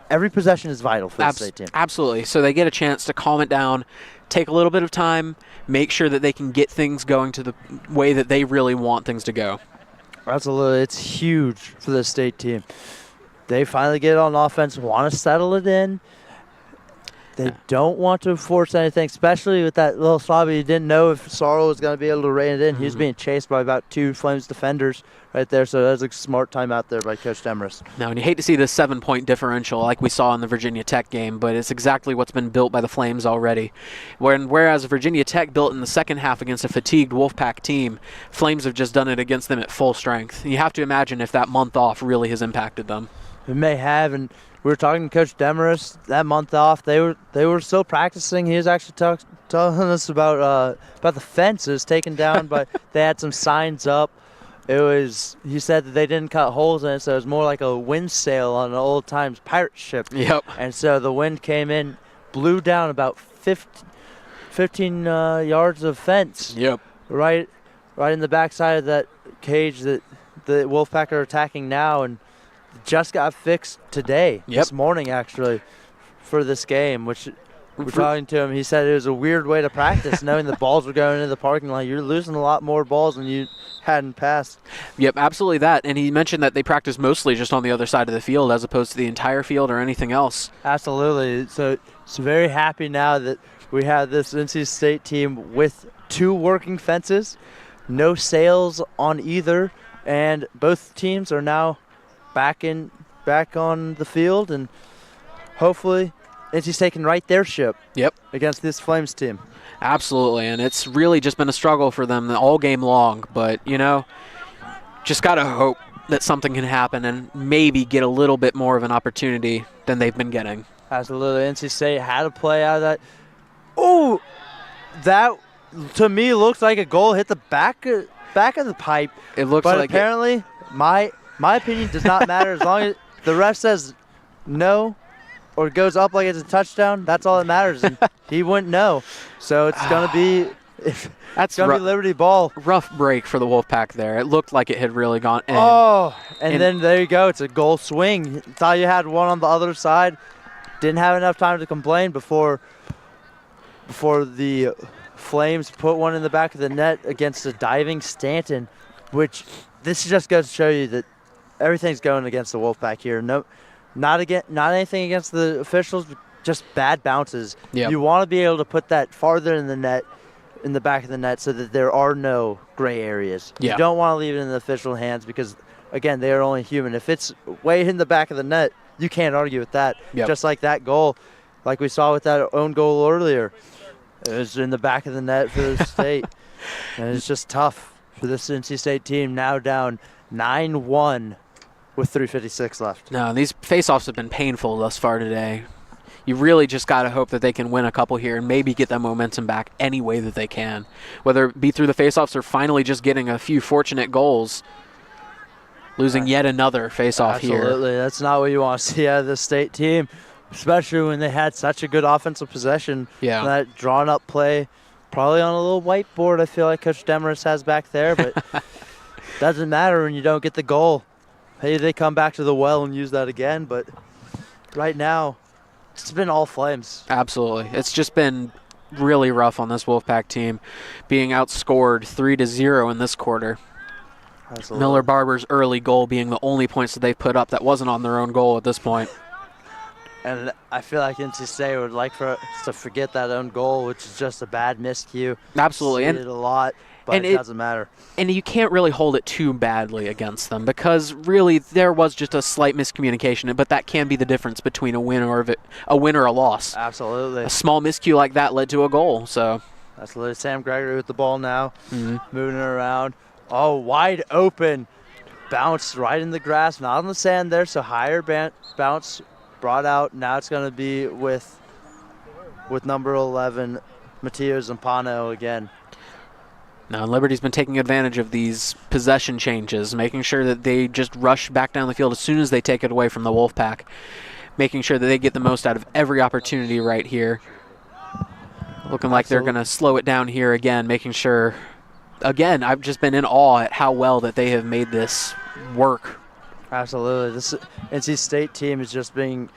possession is vital for the state team.
Absolutely. So they get a chance to calm it down, take a little bit of time, make sure that they can get things going to the way that they really want things to go.
Absolutely. It's huge for the state team. They finally get on offense, want to settle it in. They don't want to force anything, especially with that little slobby. You didn't know if Sorrell was going to be able to rein it in. He was being chased by about 2 Flames defenders right there, so that was a smart time out there by Coach Demarest.
No, and you hate to see this 7-point differential like we saw in the Virginia Tech game, but it's exactly what's been built by the Flames already. Whereas Virginia Tech built in the second half against a fatigued Wolfpack team, Flames have just done it against them at full strength. You have to imagine if that month off really has impacted them.
It may have, and we were talking to Coach Demarest that month off. They were still practicing. He was actually telling us about the fences taken down, but they had some signs up. He said that they didn't cut holes in it, so it was more like a wind sail on an old times pirate ship.
Yep.
And so the wind came in, blew down about 15 yards of fence.
Yep.
Right in the backside of that cage that the Wolfpack are attacking now, and just got fixed today, this morning actually, for this game, which we're talking to him. He said it was a weird way to practice, knowing the balls were going into the parking lot. You're losing a lot more balls than you had in past.
Yep, absolutely that. And he mentioned that they practice mostly just on the other side of the field as opposed to the entire field or anything else.
Absolutely. So it's very happy now that we have this NC State team with 2 working fences, no sails on either, and both teams are now back on the field, and hopefully NC State can right their ship against this Flames team.
Absolutely, and it's really just been a struggle for them all game long, but, just got to hope that something can happen and maybe get a little bit more of an opportunity than they've been getting.
Absolutely. NC State had to play out of that. Oh, that, to me, looks like a goal hit the back of the pipe.
It looks
but
like
apparently my opinion does not matter as long as the ref says no or goes up like it's a touchdown, that's all that matters. And he wouldn't know. So it's going to be Liberty ball.
Rough break for the Wolfpack there. It looked like it had really gone in.
Oh, and then there you go. It's a goal swing. Thought you had one on the other side. Didn't have enough time to complain before the Flames put one in the back of the net against a diving Stanton, which this just goes to show you that everything's going against the Wolfpack here. No, not anything against the officials, just bad bounces.
Yep.
You want to be able to put that farther in the net, in the back of the net, so that there are no gray areas.
Yeah.
You don't want to leave it in the official hands because, again, they are only human. If it's way in the back of the net, you can't argue with that.
Yep.
Just like that goal, like we saw with that own goal earlier. It was in the back of the net for the state. And it's just tough for this NC State team, now down 9-1 with 3:56 left.
No, these faceoffs have been painful thus far today. You really just got to hope that they can win a couple here and maybe get that momentum back any way that they can, whether it be through the faceoffs or finally just getting a few fortunate goals. Losing yet another faceoff here.
Absolutely. That's not what you want to see out of this state team, especially when they had such a good offensive possession.
Yeah.
That drawn-up play, probably on a little whiteboard I feel like Coach Demarest has back there, but doesn't matter when you don't get the goal. Maybe they come back to the well and use that again, but right now it's been all Flames.
Absolutely. It's just been really rough on this Wolfpack team, being outscored 3-0 in this quarter.
Absolutely.
Miller Barber's early goal being the only points that they've put up that wasn't on their own goal at this point.
And I feel like NC State would like for us to forget that own goal, which is just a bad miscue.
Absolutely.
See it a lot, but it doesn't matter.
And you can't really hold it too badly against them because really there was just a slight miscommunication, but that can be the difference between a win or a loss.
Absolutely.
A small miscue like that led to a goal. So
Absolutely. Sam Gregory with the ball now, moving it around. Oh, wide open. Bounce right in the grass, not on the sand there, so higher bounce brought out. Now it's going to be with number 11, Matteo Zampano again.
Now, Liberty's been taking advantage of these possession changes, making sure that they just rush back down the field as soon as they take it away from the Wolfpack, making sure that they get the most out of every opportunity right here. Looking like they're going to slow it down here again, making sure. Again, I've just been in awe at how well that they have made this work.
Absolutely. This NC State team is just being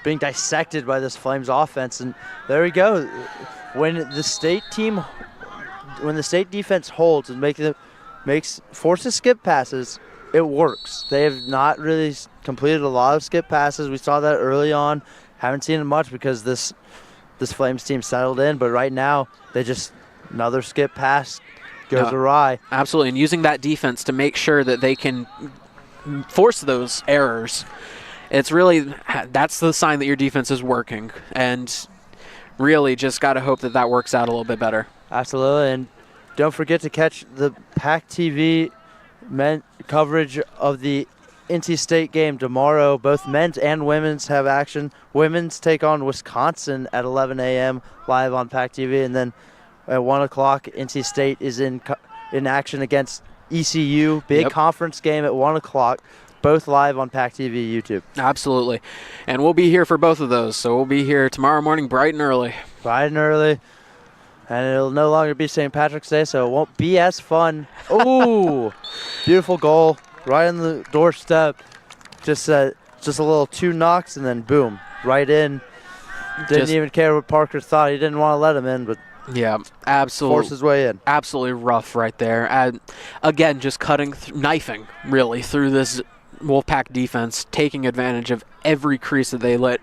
dissected by this Flames offense, and there we go. When the state defense holds and forces skip passes, it works. They have not really completed a lot of skip passes. We saw that early on. Haven't seen it much because this Flames team settled in, but right now they just another skip pass goes awry.
Absolutely, and using that defense to make sure that they can force those errors. That's the sign that your defense is working, and really just got to hope that that works out a little bit better.
Absolutely, and don't forget to catch the PackTV coverage of the NC State game tomorrow. Both men's and women's have action. Women's take on Wisconsin at 11 a.m. live on PackTV, and then at 1 o'clock, NC State is in action against ECU. Big conference game at 1 o'clock, both live on PackTV YouTube.
Absolutely. And we'll be here for both of those. So we'll be here tomorrow morning bright and early.
Bright and early. And it'll no longer be St. Patrick's Day, so it won't be as fun. Ooh, beautiful goal right on the doorstep. Just a little 2 knocks, and then boom, right in. Didn't even care what Parker thought. He didn't want to let him in, but
yeah, absolutely.
Forced his way in.
Absolutely rough right there. And again, just knifing really through this Wolfpack defense, taking advantage of every crease that they let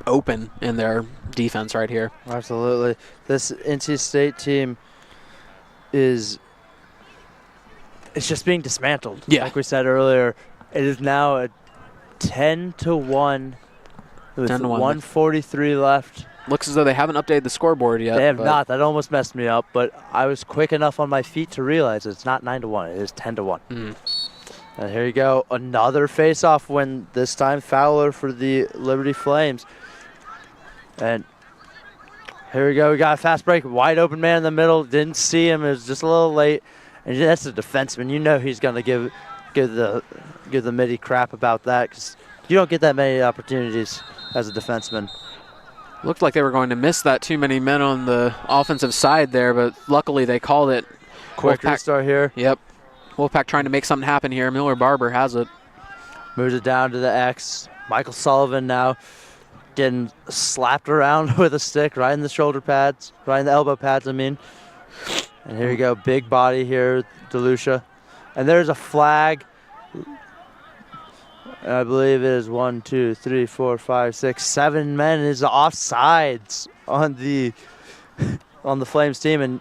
open in their defense right here.
Absolutely. This NC State team it's just being dismantled.
Yeah.
Like we said earlier, it is now a 10-1 with 1:43 left.
Looks as though they haven't updated the scoreboard yet.
They have not. That almost messed me up, but I was quick enough on my feet to realize it's not 9-1. It is 10-1. And here you go. Another face-off win, this time Fowler for the Liberty Flames. And here we go. We got a fast break. Wide open man in the middle. Didn't see him. It was just a little late. And that's a defenseman. You know he's going to give the midi crap about that because you don't get that many opportunities as a defenseman.
Looked like they were going to miss that too many men on the offensive side there, but luckily they called it.
Quick restart here.
Yep. Wolfpack trying to make something happen here. Miller Barber has it.
Moves it down to the X. Michael Sullivan now getting slapped around with a stick right in the shoulder pads, right in the elbow pads, I mean. And here you go, big body here, DeLucia. And there's a flag. I believe it is 1, 2, 3, 4, 5, 6, 7 men is offsides on the Flames team, and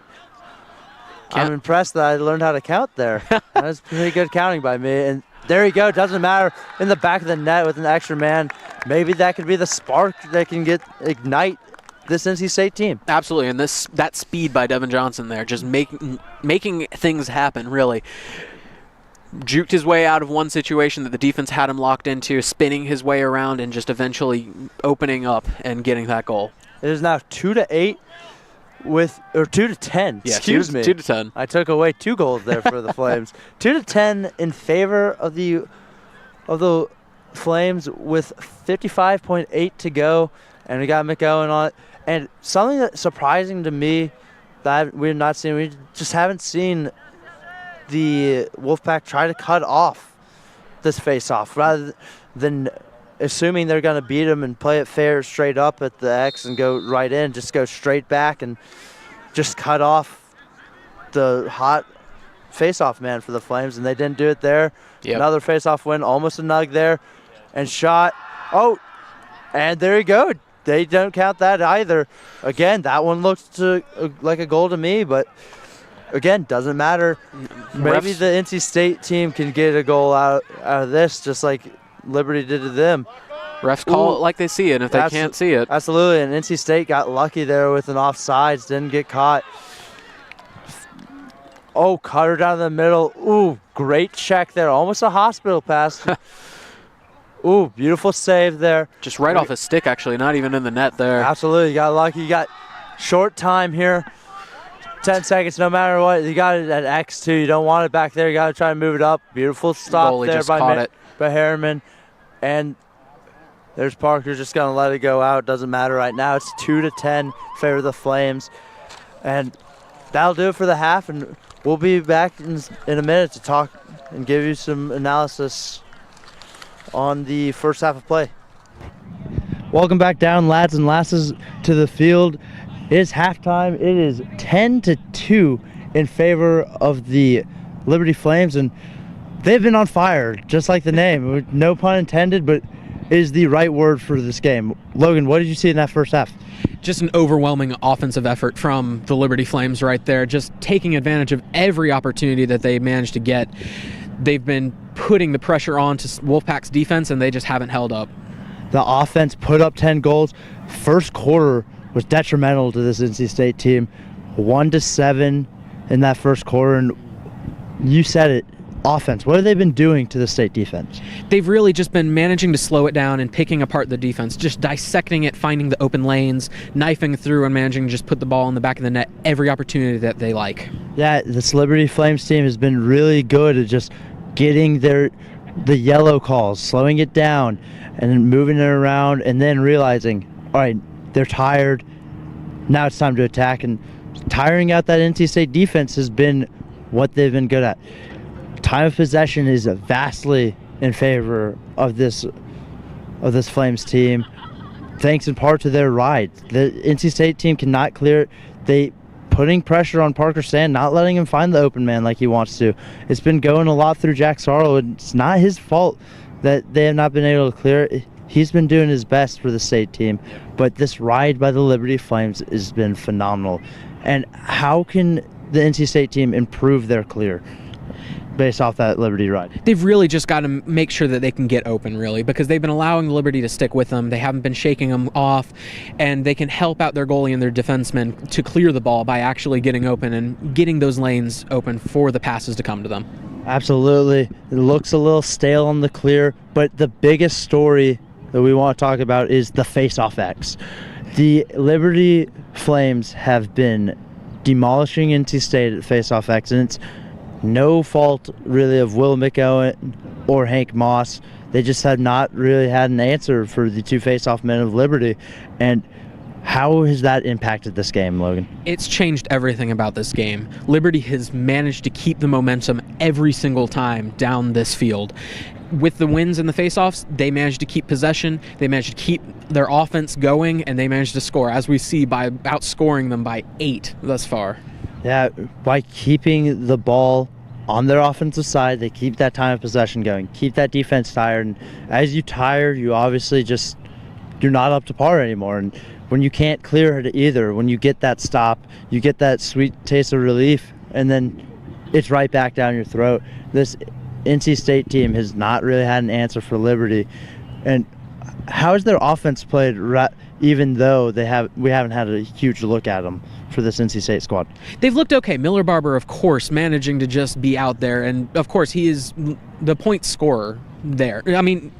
I'm impressed that I learned how to count there. That was pretty good counting by me. And there you go. Doesn't matter. In the back of the net with an extra man. Maybe that could be the spark that can ignite this NC State team.
Absolutely, and that speed by Devin Johnson there, just making things happen, really. Juked his way out of one situation that the defense had him locked into, spinning his way around and just eventually opening up and getting that goal.
It is now 2-8 or 2-10.
Yeah,
excuse me.
2-10.
I took away 2 goals there for the Flames. 2-10 in favor of the Flames with 55.8 to go, and we got McOwen on it. And something that's surprising to me that we've not seen, we just haven't seen the Wolfpack try to cut off this face-off rather than assuming they're going to beat them and play it fair straight up at the X and go right in, just go straight back and just cut off the hot face-off man for the Flames, and they didn't do it there.
Yep.
Another face-off win, almost a nug there, and shot. Oh, and there you go. They don't count that either. Again, that one looks like a goal to me, but again, doesn't matter. Maybe the NC State team can get a goal out of this, just like Liberty did to them.
Refs call it like they see it if they can't see it.
Absolutely, and NC State got lucky there with an offsides, didn't get caught. Oh, cutter down the middle. Ooh, great check there. Almost a hospital pass. Ooh, beautiful save there.
Just right off his stick, actually, not even in the net there.
Absolutely, you got lucky. You got short time here. 10 seconds, no matter what. You got it at X2. You don't want it back there. You got to try and move it up. Beautiful stop
Goalie
there
just caught it.
by Harriman. And there's Parker just going to let it go out. Doesn't matter right now. It's 2-10 favor of the Flames. And that'll do it for the half. And we'll be back in a minute to talk and give you some analysis on the first half of play. Welcome back down, lads and lasses, to the field. It is halftime. It is 10-2 in favor of the Liberty Flames, and they've been on fire, just like the name. No pun intended, but it is the right word for this game. Logan, what did you see in that first half?
Just an overwhelming offensive effort from the Liberty Flames right there, just taking advantage of every opportunity that they managed to get. They've been putting the pressure on to Wolfpack's defense, and they just haven't held up.
The offense put up 10 goals. First quarter was detrimental to this NC State team. 1-7 in that first quarter, and you said it, offense. What have they been doing to the State defense?
They've really just been managing to slow it down and picking apart the defense, just dissecting it, finding the open lanes, knifing through, and managing to just put the ball in the back of the net every opportunity that they like.
Yeah, this Liberty Flames team has been really good at just getting the yellow calls, slowing it down, and then moving it around, and then realizing, all right, they're tired. Now it's time to attack, and tiring out that NC State defense has been what they've been good at. Time of possession is vastly in favor of this Flames team, thanks in part to their ride. The NC State team cannot clear it. They putting pressure on Parker Sand, not letting him find the open man like he wants to. It's been going a lot through Jack Sarlo, and it's not his fault that they have not been able to clear it. He's been doing his best for the State team, but this ride by the Liberty Flames has been phenomenal. And how can the NC State team improve their clear based off that Liberty ride?
They've really just got to make sure that they can get open, really, because they've been allowing the Liberty to stick with them. They haven't been shaking them off, and they can help out their goalie and their defensemen to clear the ball by actually getting open and getting those lanes open for the passes to come to them.
Absolutely. It looks a little stale on the clear, but the biggest story that we want to talk about is the face-off X. The Liberty Flames have been demolishing NC State at face-off X, and it's no fault really of Will McOwen or Hank Moss. they just have not really had an answer for the two face-off men of Liberty. And how has that impacted this game, Logan?
It's changed everything about this game. Liberty has managed to keep the momentum every single time down this field. With the wins and the face-offs, they managed to keep possession, they managed to keep their offense going, and they managed to score, as we see, by outscoring them by 8 thus far.
Yeah, by keeping the ball on their offensive side, they keep that time of possession going, keep that defense tired. And as you tire, you obviously just, you're not up to par anymore. And when you can't clear it either, when you get that stop, you get that sweet taste of relief, and then it's right back down your throat. This NC State team has not really had an answer for Liberty. And how has their offense played, even though we haven't had a huge look at them for this NC State squad?
They've looked okay. Miller Barber, of course, managing to just be out there, and of course he is the point scorer there. I mean,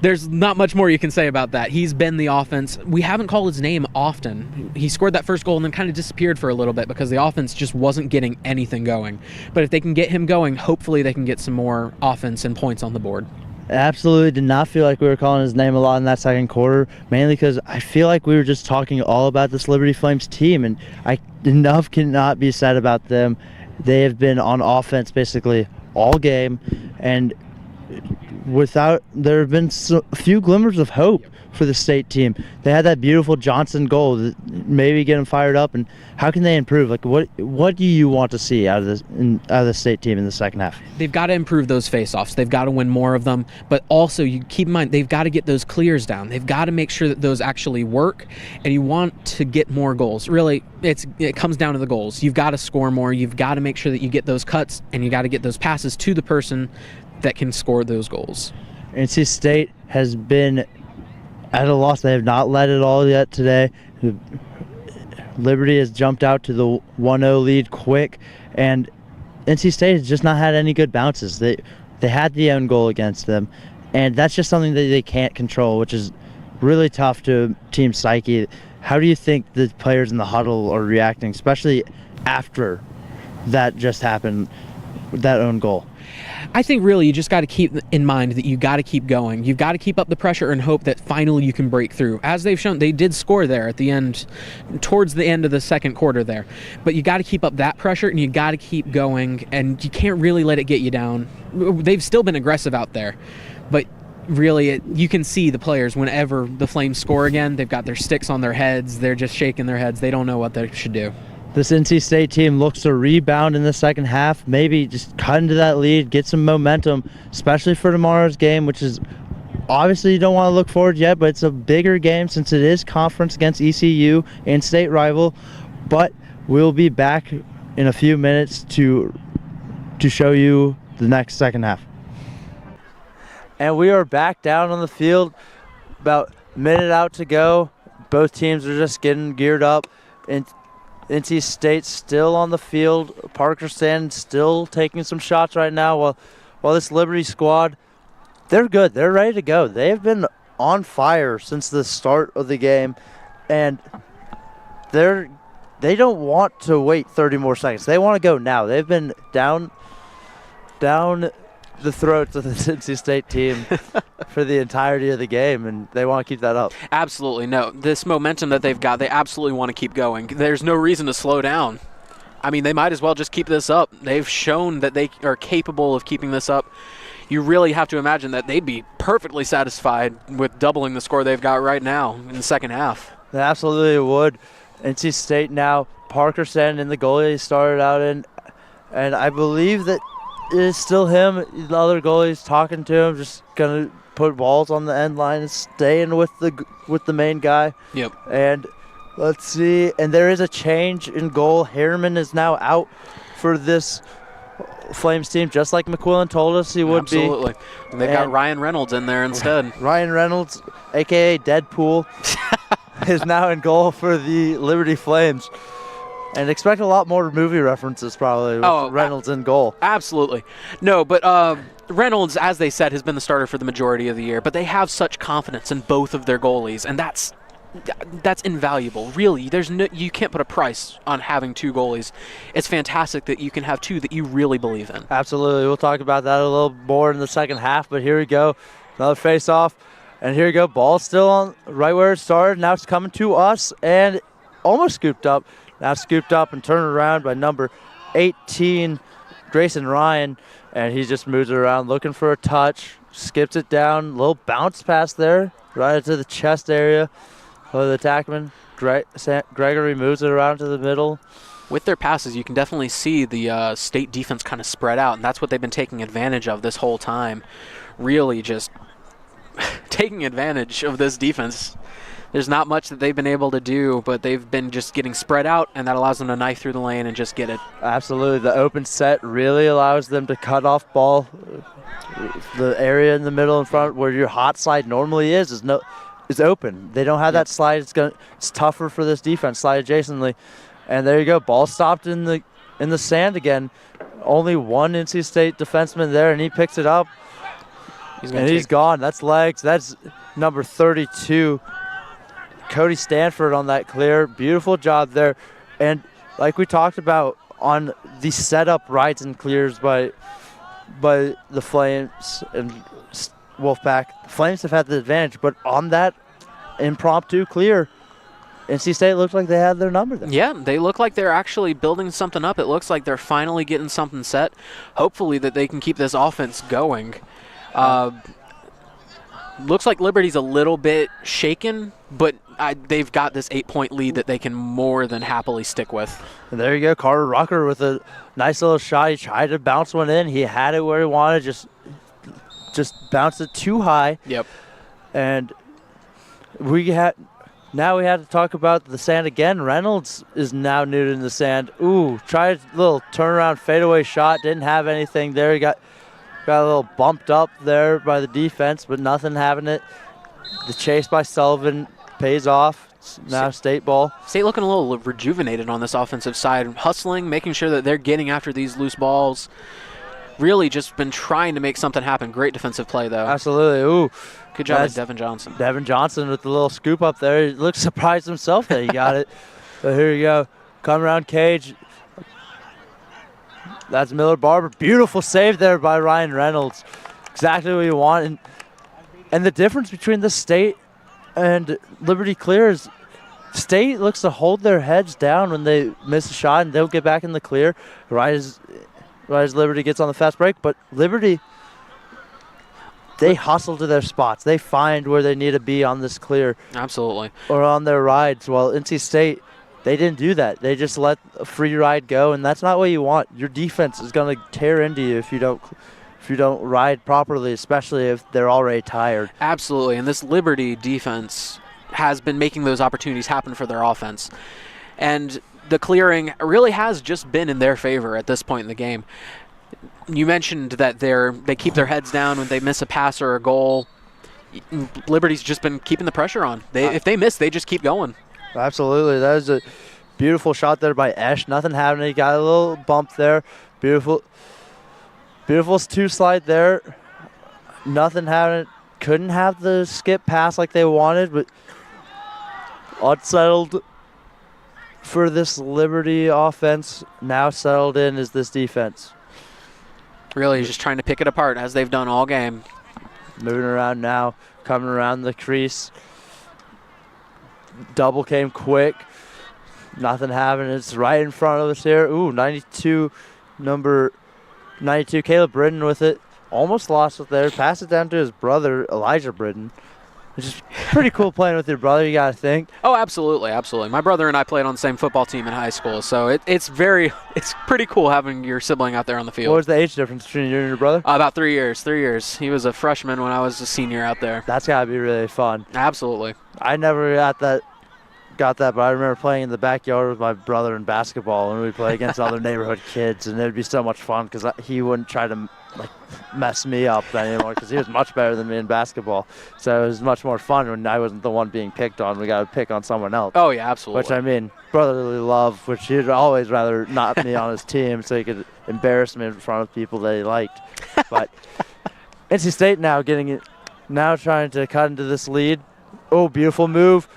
there's not much more you can say about that. He's been the offense. We haven't called his name often. He scored that first goal and then kind of disappeared for a little bit because the offense just wasn't getting anything going. But if they can get him going, hopefully they can get some more offense and points on the board.
Absolutely did not feel like we were calling his name a lot in that second quarter, mainly because I feel like we were just talking all about this Liberty Flames team, and enough cannot be said about them. They have been on offense basically all game, and there have been a few glimmers of hope for the state team. They had that beautiful Johnson goal that maybe get them fired up. And how can they improve? Like, what do you want to see out of the state team in the second half?
They've got to improve those face-offs. They've got to win more of them. But also, you keep in mind, they've got to get those clears down. They've got to make sure that those actually work. And you want to get more goals. Really, it comes down to the goals. You've got to score more. You've got to make sure that you get those cuts, and you got to get those passes to the person that can score those goals.
NC State has been at a loss. They have not led it all yet today. Liberty has jumped out to the 1-0 lead quick, and NC State has just not had any good bounces. They had the own goal against them, and that's just something that they can't control, which is really tough to team psyche. How do you think the players in the huddle are reacting, especially after that just happened, that own goal?
I think really you just got to keep in mind that you got to keep going. You've got to keep up the pressure and hope that finally you can break through. As they've shown, they did score there at the end, towards the end of the second quarter there. But you got to keep up that pressure, and you got to keep going, and you can't really let it get you down. They've still been aggressive out there, but really you can see the players whenever the Flames score again, they've got their sticks on their heads. They're just shaking their heads. They don't know what they should do.
This NC State team looks to rebound in the second half, maybe just cut into that lead, get some momentum, especially for tomorrow's game, which is obviously you don't want to look forward yet, but it's a bigger game since it is conference against ECU and state rival. But we'll be back in a few minutes to show you the next second half. And we are back down on the field, about a minute out to go. Both teams are just getting geared up, and NC State still on the field. Parker Sand still taking some shots right now, while this Liberty squad, they're good. They're ready to go. They've been on fire since the start of the game, and they don't want to wait 30 more seconds. They want to go now. They've been down the throats of the NC State team for the entirety of the game, and they want to keep that up.
Absolutely. No, this momentum that they've got, they absolutely want to keep going. There's no reason to slow down. I mean, they might as well just keep this up. They've shown that they are capable of keeping this up. You really have to imagine that they'd be perfectly satisfied with doubling the score they've got right now in the second half.
They absolutely would. NC State now, Parker Sand in the goalie he started out in, and I believe that it is still him. The other goalie's talking to him, just gonna put balls on the end line and staying with the main guy.
Yep.
And let's see. And there is a change in goal. Harriman is now out for this Flames team, just like McQuillan told us he would be.
Absolutely. They've got Ryan Reynolds in there instead.
Ryan Reynolds, a.k.a. Deadpool, is now in goal for the Liberty Flames. And expect a lot more movie references probably with Reynolds in goal.
Absolutely. No, but Reynolds, as they said, has been the starter for the majority of the year. But they have such confidence in both of their goalies, and that's invaluable. Really, you can't put a price on having two goalies. It's fantastic that you can have two that you really believe in.
Absolutely. We'll talk about that a little more in the second half, but here we go. Another face-off. And here you go. Ball still on right where it started. Now it's coming to us and almost scooped up. Now scooped up and turned around by number 18, Grayson Ryan. And he just moves it around looking for a touch. Skips it down. Little bounce pass there right into the chest area of the attackman. Gregory moves it around to the middle.
With their passes, you can definitely see the state defense kind of spread out, and that's what they've been taking advantage of this whole time. Really just taking advantage of this defense. There's not much that they've been able to do, but they've been just getting spread out, and that allows them to knife through the lane and just get it.
Absolutely. The open set really allows them to cut off ball. The area in the middle in front where your hot slide normally is open. They don't have that slide. It's tougher for this defense, slide adjacently. And there you go. Ball stopped in the sand again. Only one NC State defenseman there, and he picks it up. He's gone. That's legs. That's number 32, Cody Stanford on that clear. Beautiful job there. And like we talked about on the setup rides and clears by the Flames and Wolfpack, the Flames have had the advantage. But on that impromptu clear, NC State looked like they had their number there.
Yeah, they look like they're actually building something up. It looks like they're finally getting something set. Hopefully that they can keep this offense going. Looks like Liberty's a little bit shaken, but they've got this 8-point lead that they can more than happily stick with.
And there you go, Carter Rucker with a nice little shot. He tried to bounce one in. He had it where he wanted, just bounced it too high.
Yep.
And now we had to talk about the sand again. Reynolds is now nude in the sand. Ooh, tried a little turnaround fadeaway shot. Didn't have anything there. He got a little bumped up there by the defense, but nothing having it. The chase by Sullivan pays off. It's now State ball.
State looking a little rejuvenated on this offensive side. Hustling, making sure that they're getting after these loose balls. Really just been trying to make something happen. Great defensive play, though.
Absolutely. Ooh.
Good job, Devin Johnson.
Devin Johnson with the little scoop up there. He looked surprised himself that he got it. So here you go. Come around cage. That's Miller Barber. Beautiful save there by Ryan Reynolds. Exactly what you want. And the difference between the State and Liberty Clear is State looks to hold their heads down when they miss a shot and they'll get back in the clear right as Liberty gets on the fast break. But Liberty, they hustle to their spots. They find where they need to be on this clear.
Absolutely.
Or on their rides. While NC State, they didn't do that. They just let a free ride go, and that's not what you want. Your defense is going to tear into you if you don't ride properly, especially if they're already tired.
Absolutely, and this Liberty defense has been making those opportunities happen for their offense. And the clearing really has just been in their favor at this point in the game. You mentioned that they keep their heads down when they miss a pass or a goal. Liberty's just been keeping the pressure on. If they miss, they just keep going.
Absolutely. That was a beautiful shot there by Esch. Nothing happening. He got a little bump there. Beautiful two slide there. Nothing happening. Couldn't have the skip pass like they wanted, but unsettled for this Liberty offense. Now settled in is this defense.
Really just trying to pick it apart as they've done all game.
Moving around now, coming around the crease. Double came quick. Nothing happening. It's right in front of us here. Ooh, 92, number 92, Caleb Britton with it. Almost lost it there. Pass it down to his brother, Elijah Britton. Which is pretty cool playing with your brother, you got to think.
Oh, absolutely, absolutely. My brother and I played on the same football team in high school, so it's pretty cool having your sibling out there on the field.
What was the age difference between you and your brother?
About 3 years. 3 years. He was a freshman when I was a senior out there.
That's got to be really fun.
Absolutely.
I never got that, but I remember playing in the backyard with my brother in basketball, and we'd play against other neighborhood kids, and it would be so much fun because he wouldn't try to mess me up anymore because he was much better than me in basketball. So it was much more fun when I wasn't the one being picked on. We got to pick on someone else.
Oh, yeah, absolutely.
Which, I mean, brotherly love, which he'd always rather not me on his team so he could embarrass me in front of people that he liked. But NC State now trying to cut into this lead. Oh, beautiful move.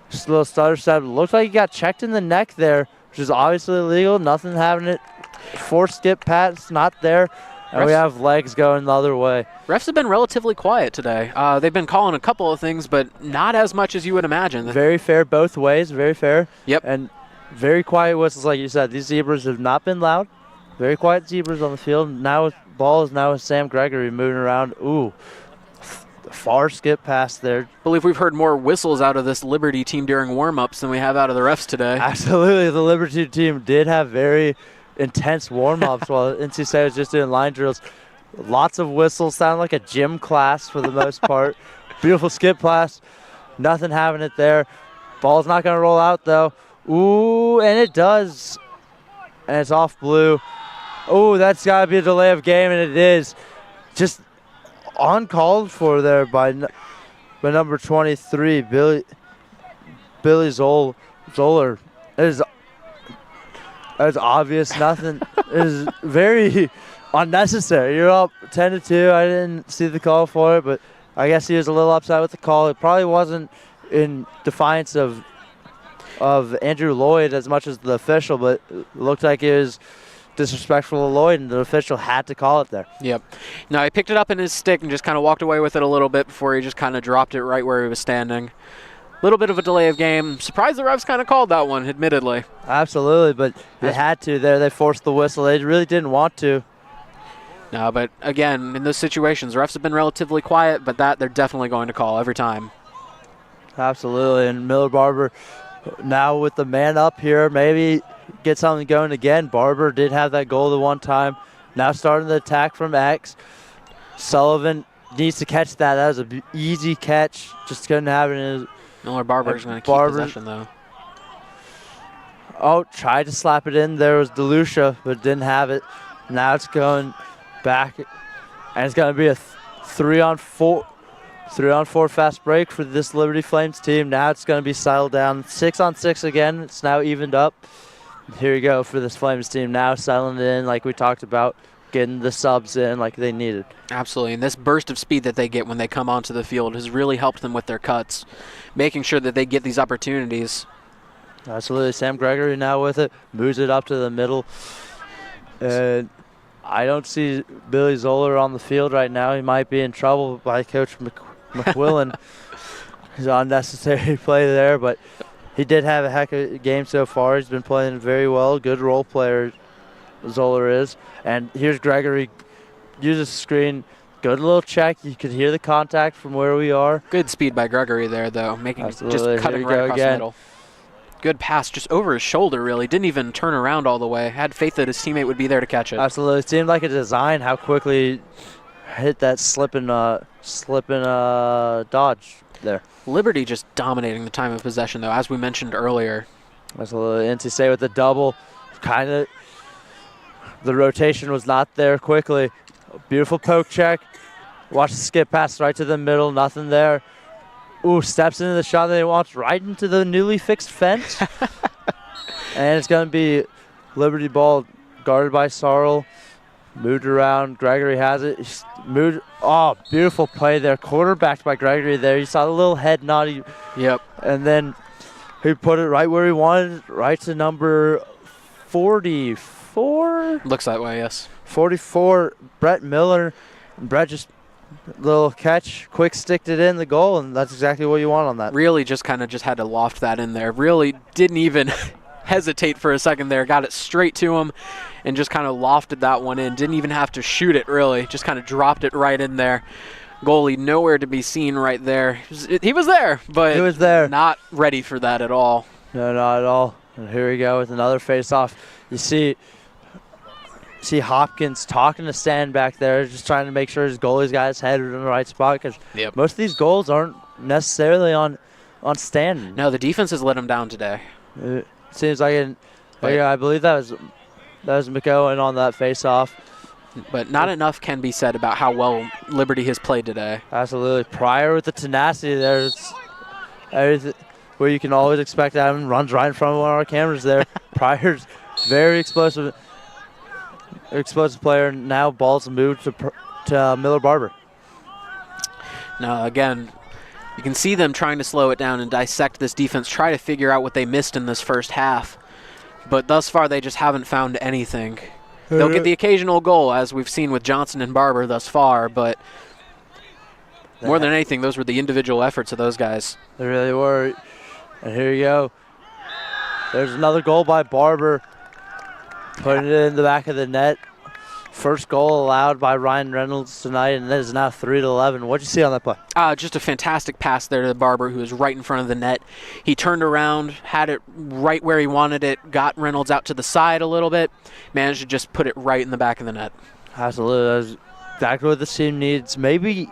Just a little stutter step. Looks like he got checked in the neck there, which is obviously illegal. Nothing having it. Forced skip pass, not there. And we have legs going the other way.
Refs have been relatively quiet today. They've been calling a couple of things, but not as much as you would imagine.
Very fair both ways, very fair.
Yep.
And very quiet whistles, like you said. These zebras have not been loud. Very quiet zebras on the field. Now ball is now with Sam Gregory moving around. Ooh, far skip pass there.
I believe we've heard more whistles out of this Liberty team during warm-ups than we have out of the refs today.
Absolutely. The Liberty team did have very intense warm-ups while NC State was just doing line drills. Lots of whistles, sound like a gym class for the most part. Beautiful skip pass. Nothing having it there. Ball's not going to roll out, though. Ooh, and it does. And it's off blue. Ooh, that's got to be a delay of game, and it is. Just uncalled for there by number 23, Billy Zoller. It is obvious. Nothing. It is very unnecessary. You're up 10-2. I didn't see the call for it, but I guess he was a little upset with the call. It probably wasn't in defiance of Andrew Lloyd as much as the official, but it looked like it was disrespectful to Lloyd, and the official had to call it there.
Yep. Now, he picked it up in his stick and just kind of walked away with it a little bit before he just kind of dropped it right where he was standing. Little bit of a delay of game. Surprised the refs kind of called that one, admittedly.
Absolutely, but they had to there. They forced the whistle. They really didn't want to.
No, but again, in those situations, refs have been relatively quiet, but that they're definitely going to call every time.
Absolutely, and Miller Barber now with the man up here, maybe get something going again. Barber did have that goal the one time. Now starting the attack from X. Sullivan needs to catch that. That was an easy catch. Just couldn't have it in his.
Miller Barber's going to keep possession, though.
Oh, tried to slap it in. There was DeLucia, but didn't have it. Now it's going back, and it's going to be a 3-on-4 fast break for this Liberty Flames team. Now it's going to be settled down. 6-on-6 again. It's now evened up. Here you go for this Flames team. Now settling in like we talked about, getting the subs in like they needed.
Absolutely, and this burst of speed that they get when they come onto the field has really helped them with their cuts, making sure that they get these opportunities.
Absolutely. Sam Gregory now with it, moves it up to the middle. And I don't see Billy Zoller on the field right now. He might be in trouble by Coach McQuillan. His unnecessary play there, but he did have a heck of a game so far. He's been playing very well. Good role player, Zoller is. And here's Gregory. Uses the screen. Good little check. You could hear the contact from where we are.
Good speed by Gregory there, though, making
Absolutely.
Just cutting right across the middle. Good pass just over his shoulder, really. Didn't even turn around all the way. Had faith that his teammate would be there to catch it.
Absolutely. It seemed like a design how quickly hit that slip and dodge there.
Liberty just dominating the time of possession, though, as we mentioned earlier.
Absolutely. NC State with the double. Kind of the rotation was not there quickly. Beautiful poke check. Watch the skip pass right to the middle. Nothing there. Ooh, steps into the shot that he wants right into the newly fixed fence. And it's going to be Liberty ball guarded by Sarl. Moved around. Gregory has it. He's moved. Oh, beautiful play there. Quarterbacked by Gregory there. You saw the little head nod.
Yep.
And then he put it right where he wanted, right to number 44?
Looks that way, yes.
44, Brett Miller. Brett just little catch, quick sticked it in the goal, and that's exactly what you want on that.
Really just kind of just had to loft that in there. Really didn't even hesitate for a second there. Got it straight to him and just kind of lofted that one in. Didn't even have to shoot it, really. Just kind of dropped it right in there. Goalie nowhere to be seen right there. He was there, but
he was there.
Not ready for that at all.
No, not at all. And here we go with another face-off. You see Hopkins talking to Stan back there, just trying to make sure his goalie's got his head in the right spot, because most of these goals aren't necessarily on Stan.
No, the defense has let him down today.
It seems like I believe that was McOwen on that face-off.
But not enough can be said about how well Liberty has played today.
Absolutely. Pryor with the tenacity there. It's everything where you can always expect to have him runs right in front of one of our cameras there. Pryor's very explosive player. Now ball's moved to Miller Barber.
Now, again, you can see them trying to slow it down and dissect this defense, try to figure out what they missed in this first half. But thus far, they just haven't found anything. They'll get the occasional goal, as we've seen with Johnson and Barber thus far, but more than anything, those were the individual efforts of those guys.
They really were. And here you go. There's another goal by Barber, putting it in the back of the net. First goal allowed by Ryan Reynolds tonight, and that is now 3-11. What'd you see on that play?
Just a fantastic pass there to Barber, who was right in front of the net. He turned around, had it right where he wanted it, got Reynolds out to the side a little bit, managed to just put it right in the back of the net.
Absolutely. That's exactly what the team needs. Maybe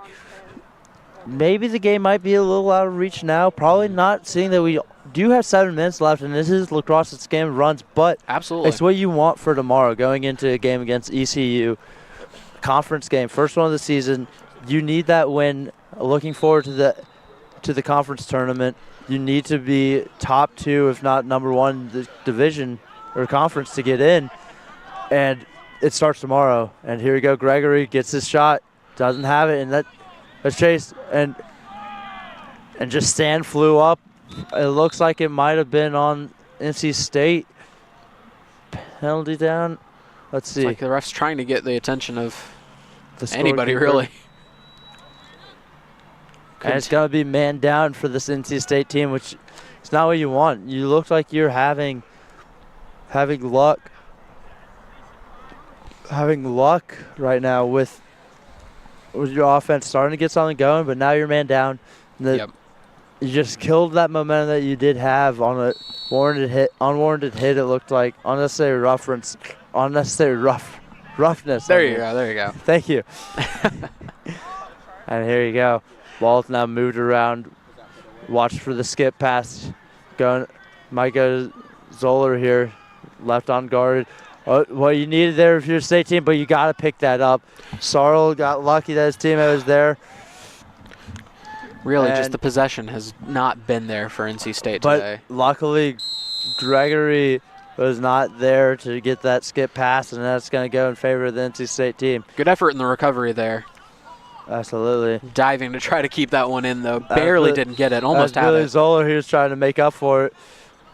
the game might be a little out of reach now. Probably not, seeing that we do have 7 minutes left, and this is Lacrosse's game of runs, but
absolutely,
it's what you want for tomorrow, going into a game against ECU. Conference game, first one of the season. You need that win. Looking forward to the conference tournament. You need to be top 2, if not number 1, the division or conference to get in, and it starts tomorrow. And here we go. Gregory gets his shot, doesn't have it, and that's chased, and just Stan flew up. It looks like it might have been on NC State. Penalty down. Let's see.
It's like the ref's trying to get the attention of anybody, really.
And it's going to be man down for this NC State team, which is not what you want. You look like you're having luck right now with your offense starting to get something going, but now you're man down.
Yep.
You just killed that momentum that you did have on a unwarranted hit. It looked like unnecessary roughness.
There you go.
Thank you. And here you go. Ball's now moved around. Watch for the skip pass. Might go to Zoller here, left on guard. What you needed there if you're a state team, but you got to pick that up. Sarl got lucky that his teammate was there.
Really, just the possession has not been there for NC State today.
But luckily, Gregory was not there to get that skip pass, and that's going to go in favor of the NC State team.
Good effort in the recovery there.
Absolutely.
Diving to try to keep that one in, though. Barely didn't get it. Almost had
Billy
it.
Zoller, he was trying to make up for it.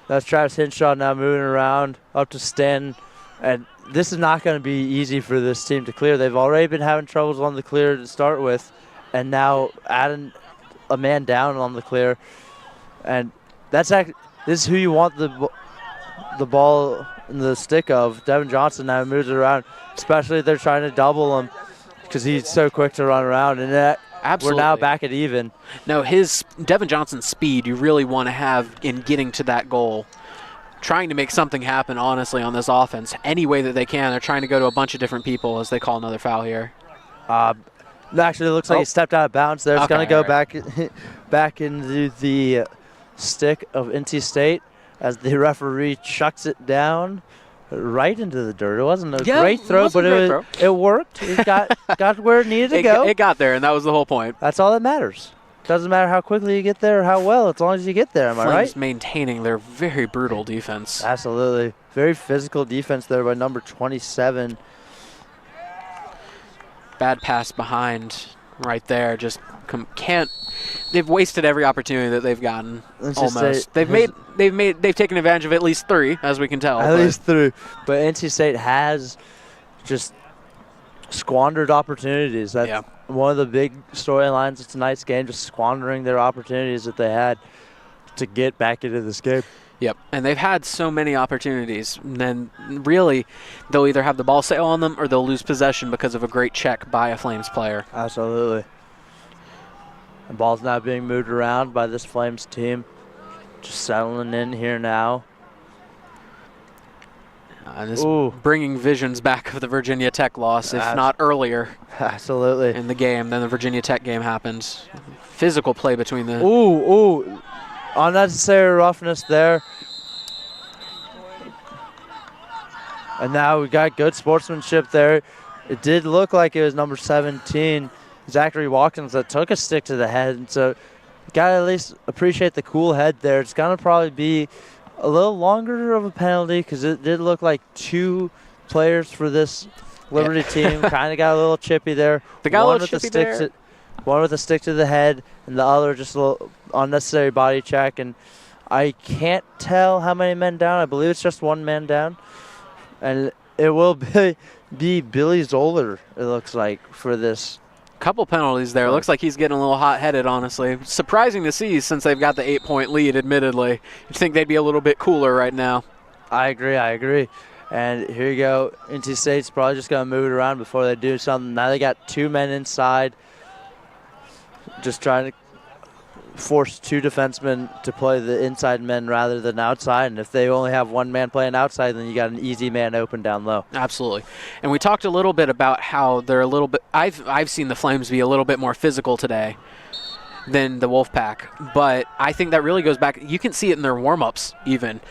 That's Travis Hinshaw now moving around up to Stanton. And this is not going to be easy for this team to clear. They've already been having troubles on the clear to start with, and now adding a man down on the clear. And this is who you want the ball in the stick of. Devin Johnson now moves it around, especially if they're trying to double him because he's so quick to run around. And we're now back at even.
No, Devin Johnson's speed you really want to have in getting to that goal. Trying to make something happen, honestly, on this offense. Any way that they can. They're trying to go to a bunch of different people as they call another foul here.
Actually, it looks like he stepped out of bounds there. It's going to go back into the stick of NC State as the referee chucks it down right into the dirt. It wasn't a great throw, but it worked. It got where it needed to go.
It got there, and that was the whole point.
That's all that matters. Doesn't matter how quickly you get there or how well, as long as you get there, am I right?
Flames maintaining their very brutal defense.
Absolutely. Very physical defense there by number 27.
Bad pass behind right there. Just can't. They've wasted every opportunity that they've gotten. Almost. They've taken advantage of at least 3, as we can tell.
At least 3. But NC State has just squandered opportunities. That's one of the big storylines of tonight's game, just squandering their opportunities that they had to get back into this game.
Yep, and they've had so many opportunities. And then really, they'll either have the ball sail on them or they'll lose possession because of a great check by a Flames player.
Absolutely. The ball's now being moved around by this Flames team. Just settling in here now.
And this bringing visions back of the Virginia Tech loss, if not earlier.
Absolutely.
In the game, then the Virginia Tech game happened. Physical play between the...
Unnecessary roughness there. And now we got good sportsmanship there. It did look like it was number 17, Zachary Watkins, that took a stick to the head. And so you got to at least appreciate the cool head there. It's going to probably be a little longer of a penalty because it did look like 2 players for this Liberty team kind of got a little chippy there. One with a stick to the head and the other just a little unnecessary body check. And I can't tell how many men down. I believe it's just 1 man down. And it will be Billy Zoller, it looks like, for this.
Couple penalties there. Looks like he's getting a little hot-headed, honestly. Surprising to see since they've got the 8-point lead, admittedly. You'd think they'd be a little bit cooler right now.
I agree. And here you go. NC State's probably just going to move it around before they do something. Now they got 2 men inside, just trying to force 2 defensemen to play the inside men rather than outside. And if they only have 1 man playing outside, then you got an easy man open down low.
Absolutely. And we talked a little bit about how they're a little bit – I've seen the Flames be a little bit more physical today than the Wolfpack. But I think that really goes back – you can see it in their warm-ups even.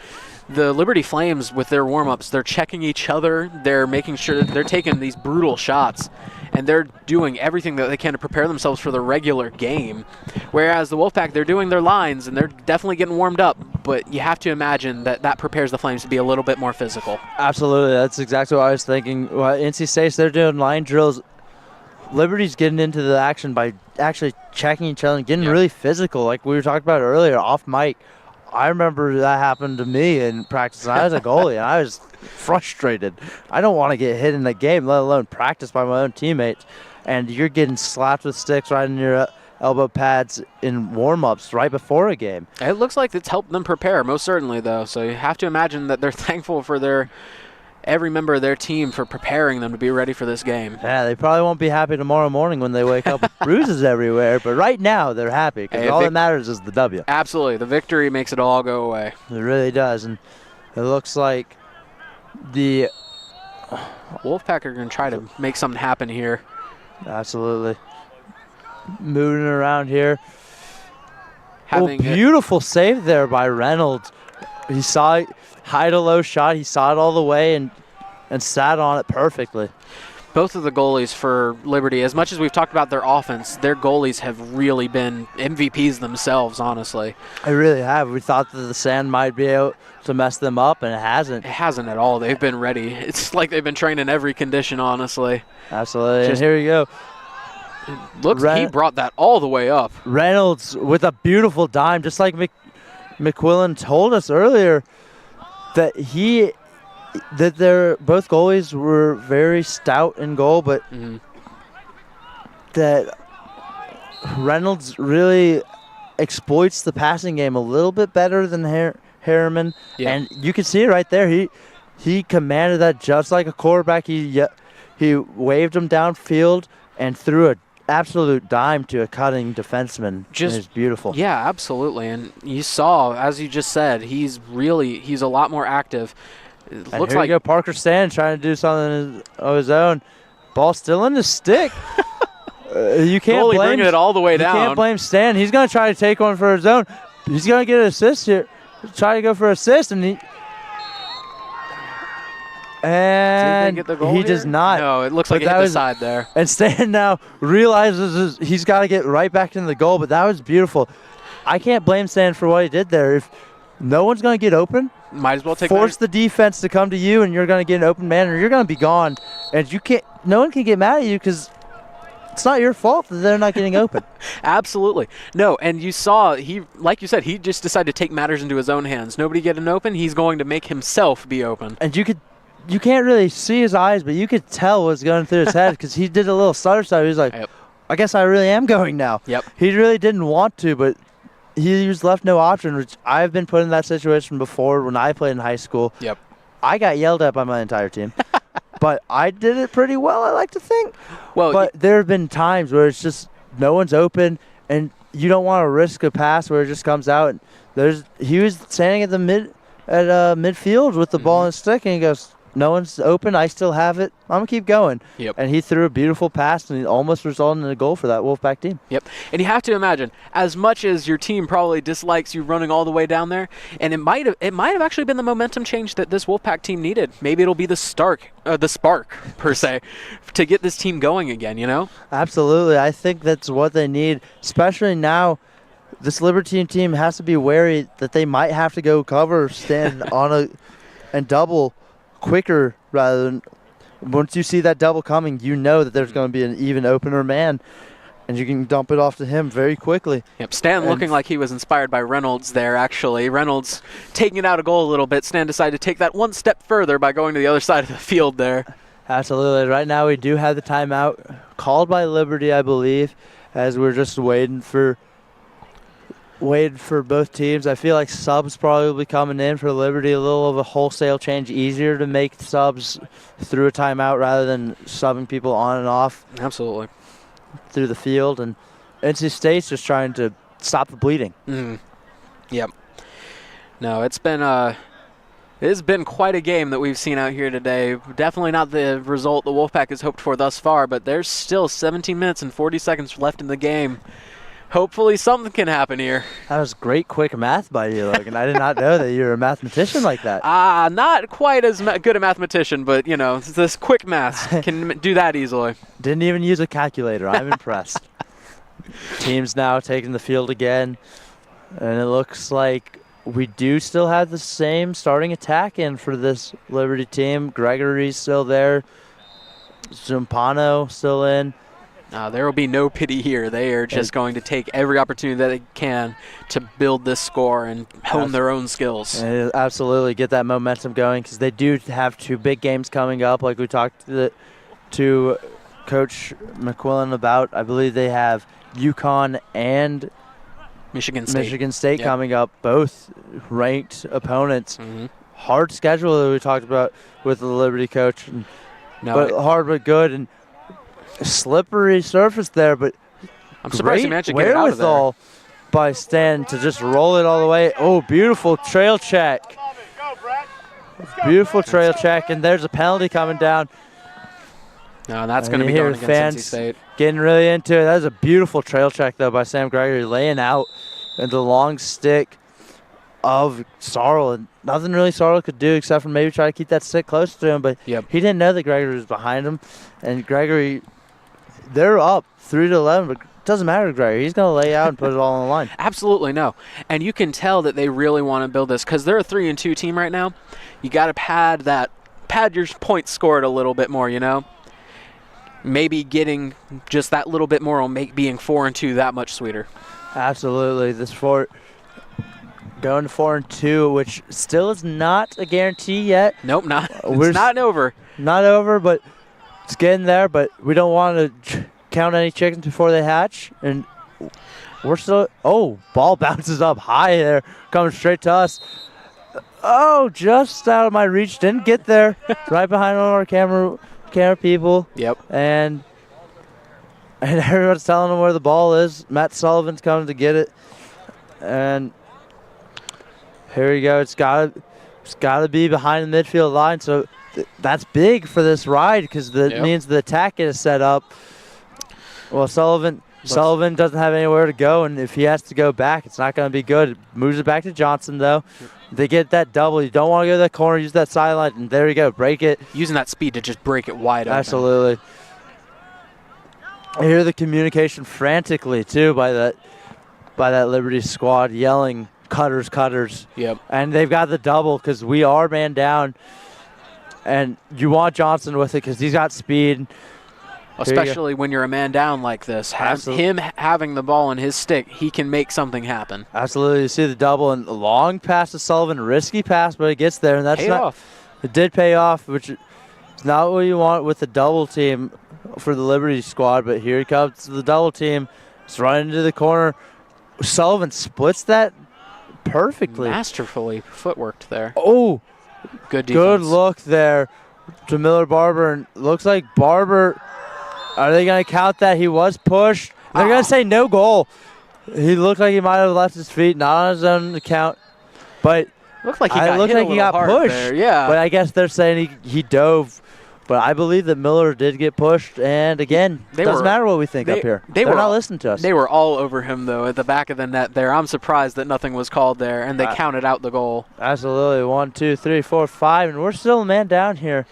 The Liberty Flames, with their warm-ups, they're checking each other. They're making sure that they're taking these brutal shots, and they're doing everything that they can to prepare themselves for the regular game. Whereas the Wolfpack, they're doing their lines, and they're definitely getting warmed up, but you have to imagine that that prepares the Flames to be a little bit more physical.
Absolutely. That's exactly what I was thinking. Well, NC State, they're doing line drills. Liberty's getting into the action by actually checking each other and getting really physical, like we were talking about earlier off mic. I remember that happened to me in practice. I was a goalie, and I was frustrated. I don't want to get hit in the game, let alone practice by my own teammates. And you're getting slapped with sticks right in your elbow pads in warm-ups right before a game.
It looks like it's helped them prepare, most certainly, though. So you have to imagine that they're thankful for every member of their team for preparing them to be ready for this game.
Yeah, they probably won't be happy tomorrow morning when they wake up with bruises everywhere, but right now they're happy because all that matters is the W.
Absolutely. The victory makes it all go away.
It really does, and it looks like the
Wolfpack are going to try to make something happen here.
Absolutely. Moving around here. Beautiful save there by Reynolds. He saw it. High to low shot. He saw it all the way and sat on it perfectly.
Both of the goalies for Liberty, as much as we've talked about their offense, their goalies have really been MVPs themselves, honestly.
They really have. We thought that the sand might be able to mess them up, and it hasn't.
It hasn't at all. They've been ready. It's like they've been trained in every condition, honestly.
Absolutely. And here we go.
Looks he brought that all the way up.
Reynolds with a beautiful dime, just like McQuillan told us earlier. That both goalies were very stout in goal, but that Reynolds really exploits the passing game a little bit better than Harriman, and you can see it right there. He commanded that just like a quarterback. He waved him downfield and threw an absolute dime to a cutting defenseman. It's beautiful.
Yeah, absolutely. And you saw, as you just said, he's a lot more active. It looks like
Parker Sand trying to do something of his own. Ball still in the stick. You can't blame
it all the way down.
You can't blame Stan. He's going to try to take one for his own. He's going to get an assist here. Try to go for assist, and he does not.
No, it looks like it hit the side there.
And Stan now realizes he's got to get right back into the goal, but that was beautiful. I can't blame Stan for what he did there. If no one's going to get open,
might as well
force the defense to come to you, and you're going to get an open man, or you're going to be gone. And no one can get mad at you because it's not your fault that they're not getting open.
Absolutely. No, and you saw, like you said, he just decided to take matters into his own hands. Nobody getting open, he's going to make himself be open.
And you can't really see his eyes, but you could tell what's going through his head because he did a little stutter step. He was like, I guess I really am going now.
Yep.
He really didn't want to, but he was left no option, which I've been put in that situation before when I played in high school.
Yep.
I got yelled at by my entire team, but I did it pretty well, I like to think. But there have been times where it's just no one's open, and you don't want to risk a pass where it just comes out. He was standing at midfield with the ball in his stick, and he goes, no one's open. I still have it. I'm going to keep going.
Yep.
And he threw a beautiful pass, and it almost resulted in a goal for that Wolfpack team.
Yep. And you have to imagine, as much as your team probably dislikes you running all the way down there, and it might have actually been the momentum change that this Wolfpack team needed. Maybe it'll be the spark, per se, to get this team going again, you know?
Absolutely. I think that's what they need, especially now. This Liberty team has to be wary that they might have to go cover, stand and double quicker rather than once you see that double coming, you know that there's going to be an even opener man. and you can dump it off to him very quickly.
Yep, Stan looking like he was inspired by Reynolds there, actually. Reynolds taking it out of goal a little bit. Stan decided to take that one step further by going to the other side of the field there.
Absolutely. Right now we do have the timeout called by Liberty, I believe, as we're just waiting for both teams. I feel like subs probably coming in for Liberty, a little of a wholesale change, easier to make subs through a timeout rather than subbing people on and off.
Absolutely.
Through the field, and NC State's just trying to stop the bleeding.
Yep. No, it's been quite a game that we've seen out here today. Definitely not the result the Wolfpack has hoped for thus far, but there's still 17 minutes and 40 seconds left in the game. Hopefully something can happen here.
That was great quick math by you, Logan. I did not know that you were a mathematician like that.
Not quite as good a mathematician, but, you know, this quick math can do that easily.
Didn't even use a calculator. I'm impressed. Team's now taking the field again, and it looks like we do still have the same starting attack in for this Liberty team. Gregory's still there. Zumpano still in.
There will be no pity here. They are just going to take every opportunity that they can to build this score and hone their own skills.
And absolutely get that momentum going, because they do have 2 big games coming up, like we talked to Coach McQuillan about. I believe they have UConn and
Michigan State
yep. coming up, both ranked opponents. Hard schedule that we talked about with the Liberty coach, hard but good, and slippery surface there, but
I'm surprised he managed to get it out of there.
Wherewithal by Stan to just roll it all the way. Oh, beautiful trail check. Beautiful trail check, and there's a penalty coming down.
No, that's going to be going against NC State.
Getting really into it. That was a beautiful trail check, though, by Sam Gregory, laying out the long stick of Sarl. And nothing really Sarl could do except for maybe try to keep that stick close to him, but he didn't know that Gregory was behind him. And Gregory, they're up 3-11, but it doesn't matter to Gregory. He's going to lay out and put it all on the line.
Absolutely no. And you can tell that they really want to build this, because they're a 3-2 team right now. You got to pad your points scored a little bit more, you know? Maybe getting just that little bit more will make being 4-2 that much sweeter.
Absolutely. Going to 4-2, which still is not a guarantee yet.
Nope, it's not over.
Not over, but it's getting there. But we don't want to count any chickens before they hatch. And we're still. Oh, ball bounces up high there, coming straight to us. Oh, just out of my reach. Didn't get there. Right behind all our camera people.
Yep.
And everyone's telling them where the ball is. Matt Sullivan's coming to get it. And here we go. It's got to be behind the midfield line. So that's big for this ride, because that means the attack is set up. Well, Sullivan doesn't have anywhere to go, and if he has to go back, it's not going to be good. It moves it back to Johnson, though. They get that double. You don't want to go to that corner. Use that sideline, and there you go. Break it.
Using that speed to just break it wide open.
Absolutely. I hear the communication frantically, too, by that Liberty squad yelling, cutters, cutters.
Yep.
And they've got the double, because we are man down. And you want Johnson with it, because he's got speed.
Especially when you're a man down like this. Him having the ball in his stick, he can make something happen.
Absolutely. You see the double, and long pass to Sullivan. Risky pass, but it gets there. And that's it did pay off, which is not what you want with the double team for the Liberty squad. But here comes the double team. It's running into the corner. Sullivan splits that perfectly.
Masterfully footworked there.
Oh,
good defense.
Good look there to Miller Barber. And looks like Barber, are they going to count that he was pushed? They're going to say no goal. He looked like he might have left his feet, not on his own account. But
looked like he got
pushed.
There, yeah.
But I guess they're saying he dove. But I believe that Miller did get pushed. And again, it doesn't matter what we think up here. They're not listening to us.
They were all over him, though, at the back of the net there. I'm surprised that nothing was called there, and they counted out the goal.
Absolutely. 1, 2, 3, 4, 5. And we're still a man down here.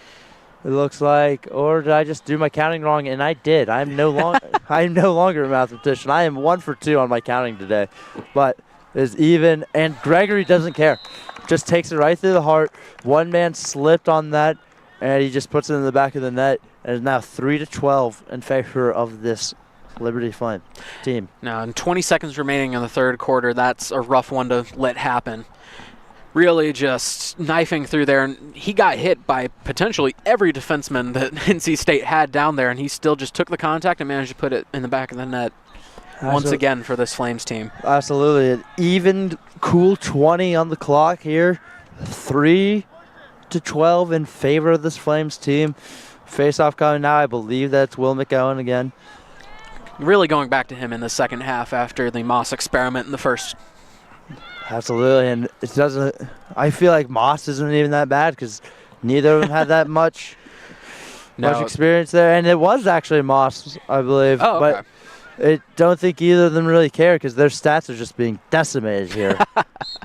It looks like, or did I just do my counting wrong? And I did. I'm no longer a mathematician. I am 1 for 2 on my counting today, but is even. And Gregory doesn't care. Just takes it right through the heart. One man slipped on that, and he just puts it in the back of the net. And it's now 3-12 in favor of this Liberty Flame team.
Now, in 20 seconds remaining in the third quarter, that's a rough one to let happen. Really just knifing through there, and he got hit by potentially every defenseman that NC State had down there, and he still just took the contact and managed to put it in the back of the net once again for this Flames team.
Absolutely. An even cool 20 on the clock here. 3-12 in favor of this Flames team. Face-off coming now. I believe that's Will McGowan again.
Really going back to him in the second half after the Moss experiment in the first.
Absolutely, and it doesn't. I feel like Moss isn't even that bad because neither of them had that much experience there, and it was actually Moss, I believe.
Oh, okay.
But I don't think either of them really care because their stats are just being decimated here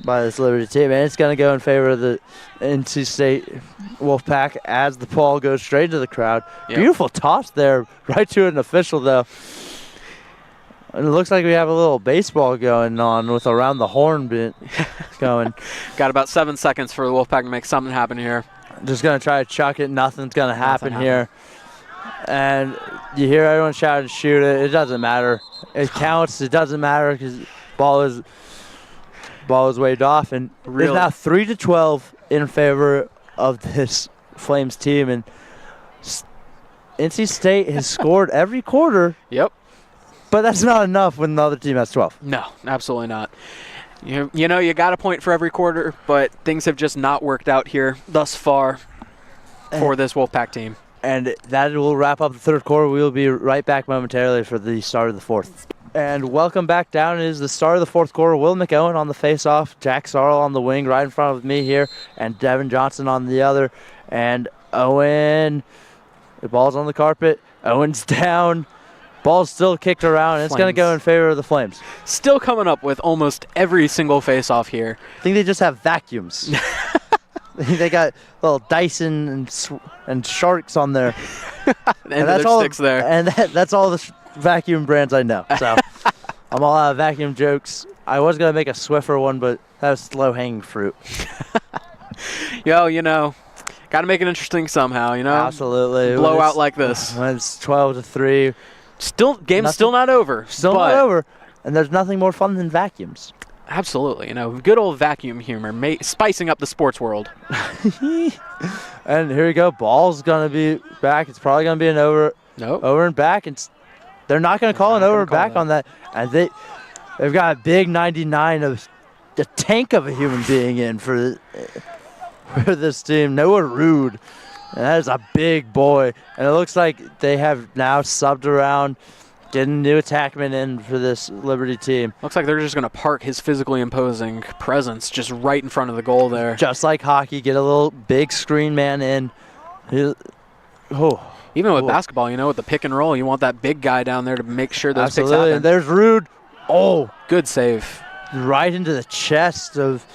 by this Liberty team, and it's going to go in favor of the NC State Wolfpack as the ball goes straight to the crowd. Yep. Beautiful toss there, right to an official though. And it looks like we have a little baseball going on with around the horn bit going.
Got about 7 seconds for the Wolfpack to make something happen here.
Just going to try to chuck it. Nothing's going to happen here. And you hear everyone shout and shoot it. It doesn't matter. It counts. It doesn't matter because ball is waved off. And it's now 3-12 in favor of this Flames team. And NC State has scored every quarter.
Yep.
But that's not enough when the other team has 12.
No, absolutely not. You know, you got a point for every quarter, but things have just not worked out here thus far for this Wolfpack team.
And that will wrap up the third quarter. We will be right back momentarily for the start of the fourth. And welcome back down. It is the start of the fourth quarter. Will McOwen on the face-off, Jack Sarl on the wing right in front of me here, and Devin Johnson on the other. And Owen, the ball's on the carpet. Owen's down. Ball's still kicked around, and it's going to go in favor of the Flames.
Still coming up with almost every single face-off here.
I think they just have vacuums. They got little Dyson and Sharks on there.
and that's all sticks there.
And that's all the vacuum brands I know. So I'm all out of vacuum jokes. I was going to make a Swiffer one, but that was low-hanging fruit.
Yo, you know, got to make it interesting somehow, you know?
Absolutely.
Blowout like this.
When it's 12-3.
Game's still not over.
Still not over. And there's nothing more fun than vacuums.
Absolutely. You know, good old vacuum humor, spicing up the sports world.
And here we go. Ball's going to be back. It's probably going to be an over and back. And they're not going to call an over and back on that. And they've got a big 99 of the tank of a human being in for this team. Noah Rude. And that is a big boy. And it looks like they have now subbed around, getting new attackman in for this Liberty team.
Looks like they're just going to park his physically imposing presence just right in front of the goal there.
Just like hockey, get a little big screen man in.
Even with basketball, you know, with the pick and roll, you want that big guy down there to make sure those picks happen.
And there's Rude. Oh,
good save.
Right into the chest of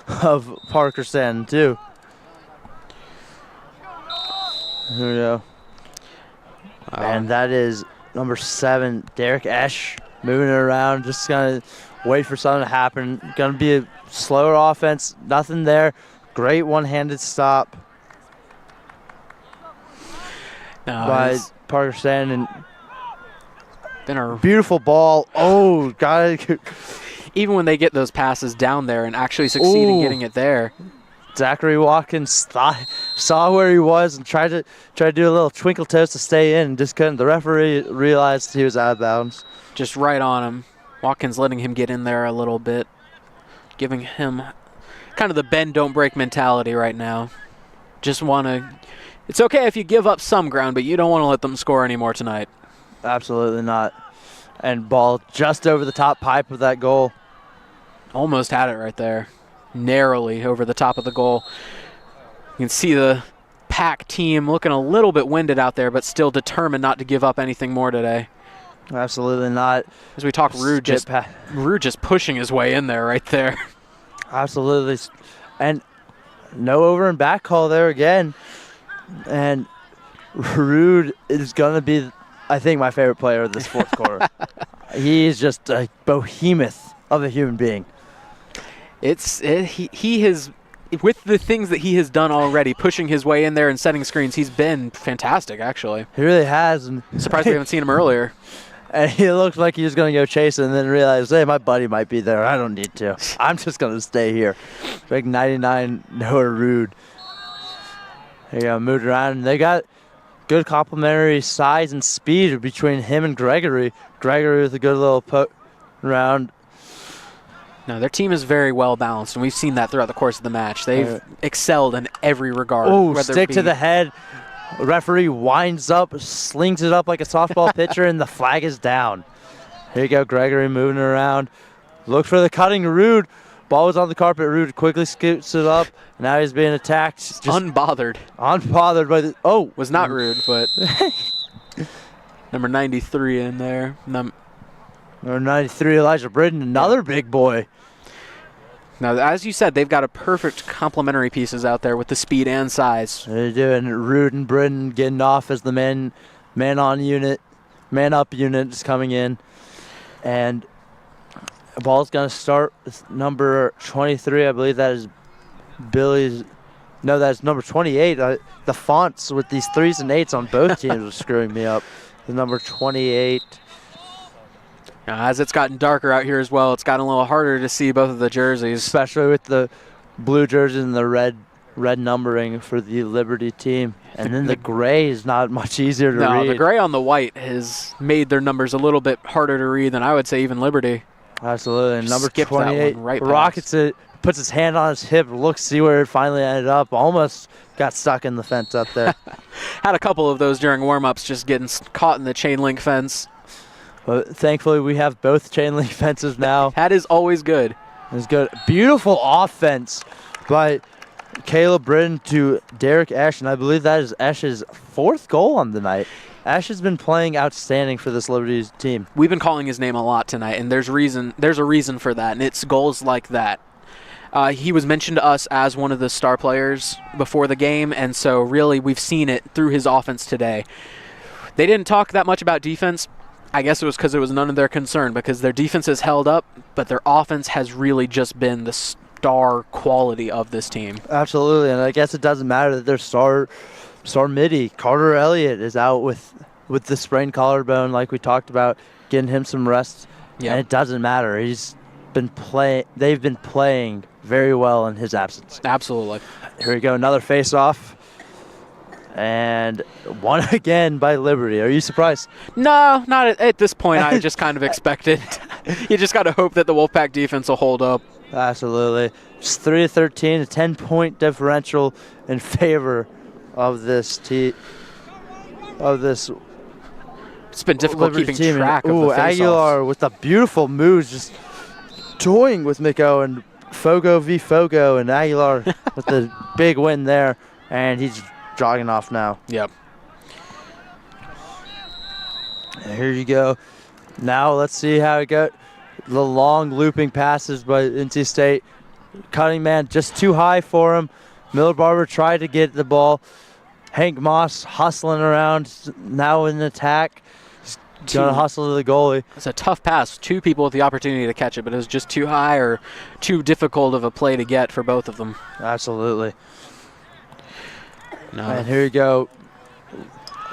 Parker Sand, too. Here we go. And that is number 7, Derek Esch, moving it around, just going to wait for something to happen. Going to be a slower offense, nothing there. Great one-handed stop by Parker Sand, and
been a
beautiful ball. Oh, got it.
Even when they get those passes down there and actually succeed in getting it there.
Zachary Watkins saw where he was and tried to do a little twinkle toes to stay in and just couldn't. The referee realized he was out of bounds.
Just right on him. Watkins letting him get in there a little bit, giving him kind of the bend, don't break mentality right now. Just want to – it's okay if you give up some ground, but you don't want to let them score anymore tonight.
Absolutely not. And ball just over the top pipe of that goal.
Almost had it right there. Narrowly over the top of the goal. You can see the Pack team looking a little bit winded out there, but still determined not to give up anything more today.
Absolutely not.
As we talk, Rude just pushing his way in there right there.
Absolutely. And no over and back call there again. And Rude is going to be, I think, my favorite player of this fourth quarter. He's just a behemoth of a human being.
He has, with the things that he has done already, pushing his way in there and setting screens, he's been fantastic, actually.
He really has. And
surprised we haven't seen him earlier.
And he looked like he was going to go chase it and then realized, hey, my buddy might be there. I don't need to. I'm just going to stay here. Big 99, Noah Rude. There you go, moved around. They got good complementary size and speed between him and Gregory. Gregory with a good little poke around.
No, their team is very well balanced, and we've seen that throughout the course of the match. They've excelled in every regard.
Oh, stick to the head. Referee winds up, slings it up like a softball pitcher, and the flag is down. Here you go, Gregory moving around. Look for the cutting Rude. Ball was on the carpet. Rude quickly scoots it up. Now he's being attacked. Just
unbothered.
Unbothered by the... Oh.
Was not Rude, but... Number 93 in there.
Number 93, Elijah Britton, another big boy.
Now, as you said, they've got a perfect complementary pieces out there with the speed and size.
They're doing Rude and Britton getting off as the man up unit is coming in. And the ball's going to start with number 23. I believe that is Billy's. No, that's number 28. The fonts with these 3s and 8s on both teams are screwing me up. The number 28.
Now, as it's gotten darker out here as well, it's gotten a little harder to see both of the jerseys.
Especially with the blue jerseys and the red numbering for the Liberty team. And then the gray is not much easier to read.
No, the gray on the white has made their numbers a little bit harder to read than I would say even Liberty.
Absolutely. And number
Skip
28
right
rockets it, puts his hand on his hip, looks, see where it finally ended up. Almost got stuck in the fence up there.
Had a couple of those during warm-ups, just getting caught in the chain link fence.
But thankfully, we have both chain link fences now.
That is always good.
It's good. Beautiful offense by Caleb Britton to Derek Esch, and I believe that is Esch's 4th goal on the night. Esch has been playing outstanding for this Liberty team.
We've been calling his name a lot tonight, and there's a reason for that, and it's goals like that. He was mentioned to us as one of the star players before the game, and so really we've seen it through his offense today. They didn't talk that much about defense. I guess it was because it was none of their concern, because their defense has held up, but their offense has really just been the star quality of this team.
Absolutely, and I guess it doesn't matter that their star midi, Carter Elliott, is out with the sprained collarbone like we talked about, getting him some rest, and it doesn't matter. They've been playing very well in his absence.
Absolutely.
Here we go, another face-off. And won again by Liberty. Are you surprised?
No, not at this point. I just kind of expected. You just got to hope that the Wolfpack defense will hold up.
Absolutely. Just 3-13, a 10-point differential in favor of this team. It's
been difficult
Liberty
keeping track of the face-offs.
Aguilar with the beautiful moves, just toying with Miko and Fogo v. Fogo, and Aguilar with the big win there, and he's jogging off now.
Yep.
And here you go. Now let's see how it goes. The long looping passes by NC State. Cutting man just too high for him. Miller Barber tried to get the ball. Hank Moss hustling around, now in attack. He's going to hustle to the goalie.
It's a tough pass. 2 people with the opportunity to catch it, but it was just too high or too difficult of a play to get for both of them.
Absolutely.
No.
And here you go.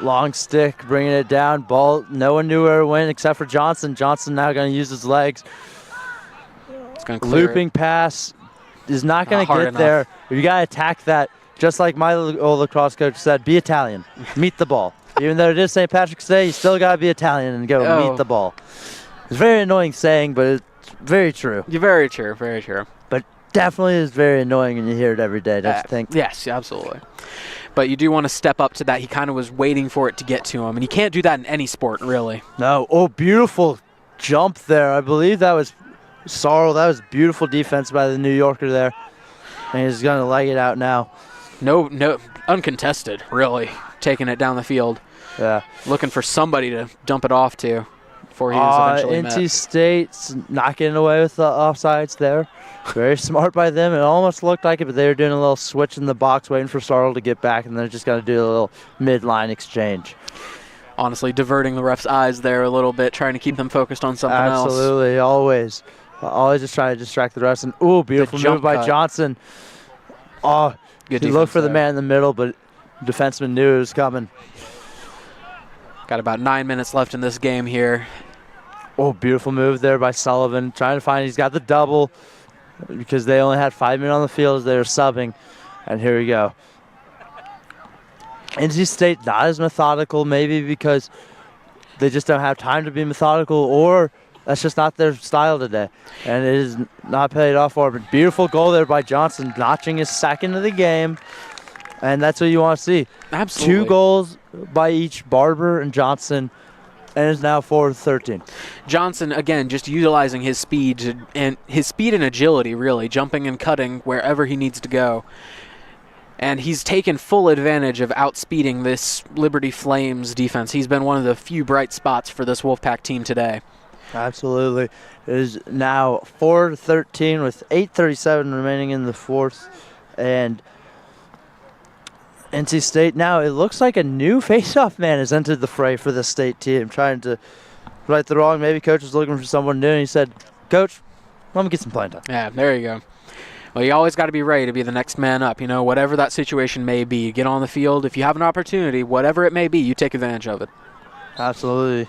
Long stick, bringing it down. Ball, no one knew where it went except for Johnson. Johnson now going to use his legs.
It's going to clear
Looping pass is not going to get
enough.
there. You got to attack that. Just like my old lacrosse coach said, be Italian. Meet the ball. Even though it is St. Patrick's Day, you still got to be Italian and go meet the ball. It's a very annoying saying, but it's very true.
You're very true, very true.
But definitely is very annoying when you hear it every day, don't you think?
Yes, absolutely. But you do want to step up to that. He kind of was waiting for it to get to him, and you can't do that in any sport, really.
No. Oh, beautiful jump there. I believe that was Sorrell. That was beautiful defense by the New Yorker there. And he's going to leg it out now.
No, uncontested, really, taking it down the field.
Yeah.
Looking for somebody to dump it off to before he was eventually met.
NC State's not getting away with the offsides there. Very smart by them. It almost looked like it, but they were doing a little switch in the box, waiting for Sorrell to get back, and they're just going to do a little midline exchange.
Honestly, diverting the ref's eyes there a little bit, trying to keep them focused on something else.
Absolutely, always. Always just trying to distract the refs. And, ooh, beautiful move by Johnson. Oh,
good
he looked for the man in the middle, but the defenseman knew it was coming.
Got about 9 minutes left in this game here.
Oh, beautiful move there by Sullivan. Trying to find, he's got the double because they only had 5 men on the field as they were subbing. And here we go. NC State not as methodical, maybe because they just don't have time to be methodical, or that's just not their style today. And it is not paid off for. But beautiful goal there by Johnson, notching his second of the game. And that's what you want to see.
Absolutely.
2 goals by each, Barber and Johnson, and it's now 4-13.
Johnson, again, just utilizing his speed and agility, really, jumping and cutting wherever he needs to go. And he's taken full advantage of outspeeding this Liberty Flames defense. He's been one of the few bright spots for this Wolfpack team today.
Absolutely. It is now 4-13 with 8:37 remaining in the fourth. And NC State now, it looks like a new faceoff man has entered the fray for the state team, trying to right the wrong. Maybe coach was looking for someone new, and he said, Coach, let me get some playing time.
Yeah, there you go. Well, you always got to be ready to be the next man up, whatever that situation may be. Get on the field. If you have an opportunity, whatever it may be, you take advantage of it.
Absolutely.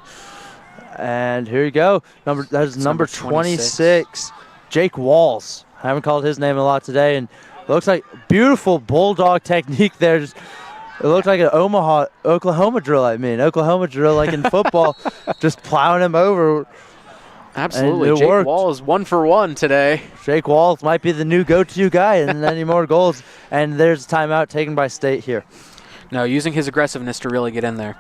And here you go. That is number 26, Jake Walls. I haven't called his name a lot today, and it looks like beautiful bulldog technique there. It looks like an Oklahoma drill like in football, just plowing him over.
Absolutely. Jake Walls 1 for 1 today.
Jake Walls might be the new go-to guy and any more goals. And there's a timeout taken by State here.
No, using his aggressiveness to really get in there.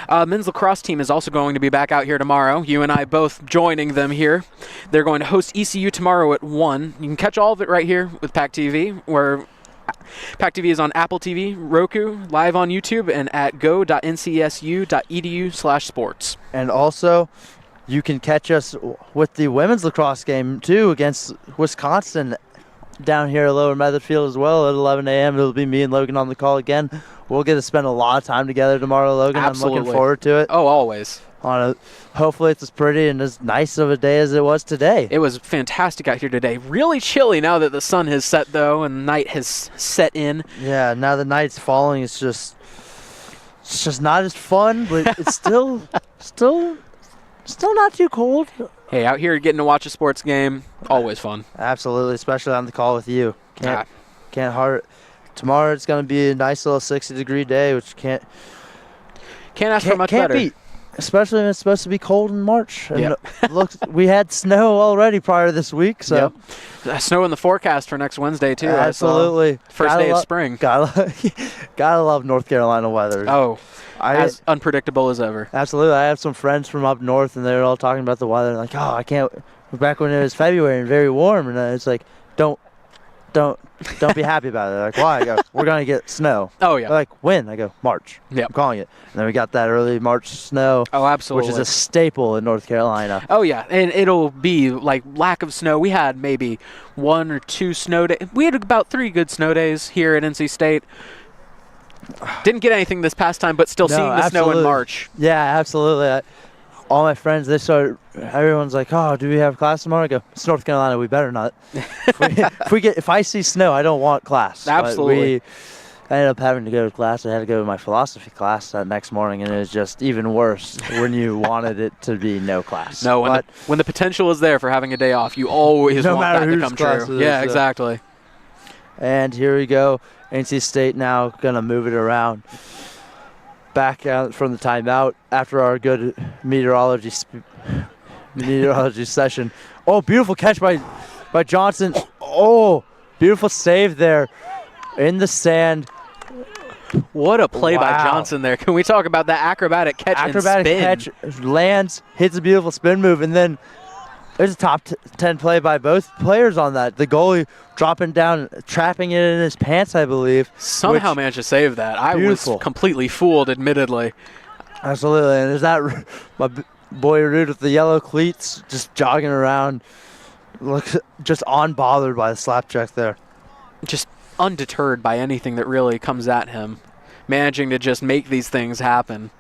Men's lacrosse team is also going to be back out here tomorrow. You and I both joining them here. They're going to host ECU tomorrow at 1. You can catch all of it right here with PackTV, where PackTV is on Apple TV, Roku, live on YouTube, and at go.ncsu.edu/sports.
And also, you can catch us with the women's lacrosse game, too, against Wisconsin down here at Lower Method Field as well at 11 a.m. It'll be me and Logan on the call again. We'll get to spend a lot of time together tomorrow, Logan.
Absolutely.
I'm looking forward to it.
Oh, always.
Hopefully it's as pretty and as nice of a day as it was today.
It was fantastic out here today. Really chilly now that the sun has set, though, and night has set in.
Yeah, now the night's falling. It's just not as fun, but it's still not too cold.
Hey, out here getting to watch a sports game, always fun.
Absolutely, especially on the call with you. Can't hard. Tomorrow it's going to be a nice little 60-degree day, which can't
ask for much better.
Beat, especially when it's supposed to be cold in March. And
yep.
Look, we had snow already prior to this week, so
yep. Snow in the forecast for next Wednesday too.
Absolutely,
first day of spring.
Gotta love North Carolina weather.
Oh. As unpredictable as ever.
Absolutely. I have some friends from up north, and they're all talking about the weather. Like, oh, I can't. Back when it was February and very warm, and it's like, don't be happy about it. They're like, why? I go, we're gonna get snow.
Oh yeah.
They're like, when? I go, March.
Yeah.
I'm calling it. And then we got that early March snow.
Oh, absolutely.
Which is a staple in North Carolina.
Oh yeah, and it'll be like lack of snow. We had maybe 1 or 2 snow days. We had about 3 good snow days here at NC State. Didn't get anything this past time, but still seeing the snow in March.
Yeah, absolutely. All my friends, everyone's like, oh, do we have class tomorrow? I go, it's North Carolina, we better not. if I see snow, I don't want class.
Absolutely.
I ended up having to go to class. I had to go to my philosophy class that next morning, and it was just even worse when you wanted it to be no class.
No, when the potential is there for having a day off, you always want that to come true. Yeah, exactly.
And here we go. NC State now going to move it around. Back out from the timeout after our good meteorology session. Oh, beautiful catch by Johnson. Oh, beautiful save there in the sand.
What a play by Johnson there. Can we talk about that acrobatic catch and spin?
Catch, lands, hits a beautiful spin move, and then there's a top 10 play by both players on that. The goalie dropping down, trapping it in his pants, I believe.
Somehow managed to save that. I was completely fooled, admittedly.
Absolutely. And there's that my boy Rude with the yellow cleats just jogging around. Looks just unbothered by the slap check there.
Just undeterred by anything that really comes at him. Managing to just make these things happen.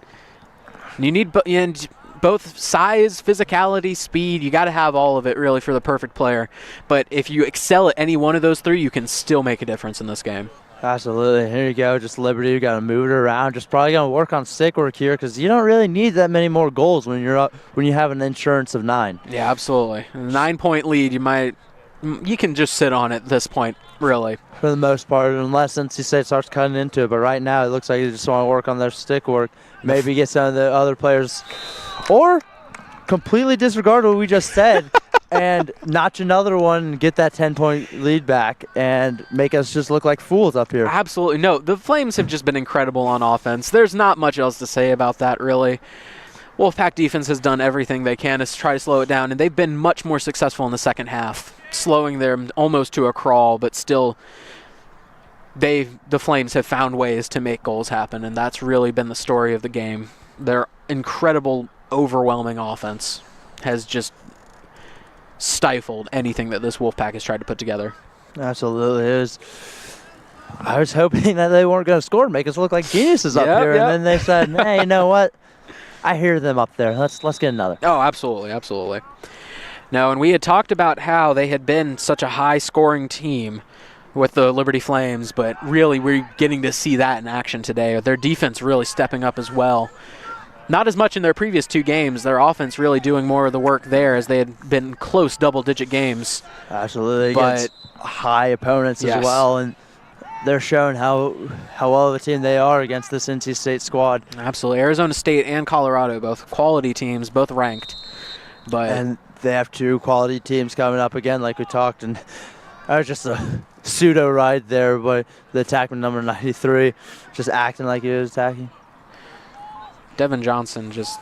You need both size, physicality, speed. You got to have all of it really for the perfect player. But if you excel at any one of those 3, you can still make a difference in this game.
Absolutely. Here you go. Just Liberty. You got to move it around. Just probably going to work on stick work here because you don't really need that many more goals when you're up, when you have an insurance of 9.
Yeah, absolutely. A 9-point lead, you can just sit on at this point, really.
For the most part, unless NC State starts cutting into it. But right now, it looks like they just want to work on their stick work. Maybe get some of the other players, or completely disregard what we just said and notch another one and get that 10-point lead back and make us just look like fools up here.
Absolutely. No, the Flames have just been incredible on offense. There's not much else to say about that, really. Wolfpack defense has done everything they can to try to slow it down, and they've been much more successful in the second half, slowing them almost to a crawl, but still the Flames have found ways to make goals happen, and that's really been the story of the game. Their incredible, overwhelming offense has just stifled anything that this Wolfpack has tried to put together.
Absolutely. I was hoping that they weren't going to score and make us look like geniuses up here, and then they said, hey, you know what? I hear them up there. Let's get another.
Oh, absolutely, absolutely. No, and we had talked about how they had been such a high-scoring team with the Liberty Flames, but really we're getting to see that in action today. Their defense really stepping up as well. Not as much in their previous 2 games. Their offense really doing more of the work there as they had been close double-digit games.
Absolutely, against high opponents as well, and they're showing how well of a team they are against this NC State squad.
Absolutely. Arizona State and Colorado, both quality teams, both ranked.
And they have 2 quality teams coming up again, like we talked. And that was just a pseudo ride there by the attackman number 93, just acting like he was attacking.
Devin Johnson just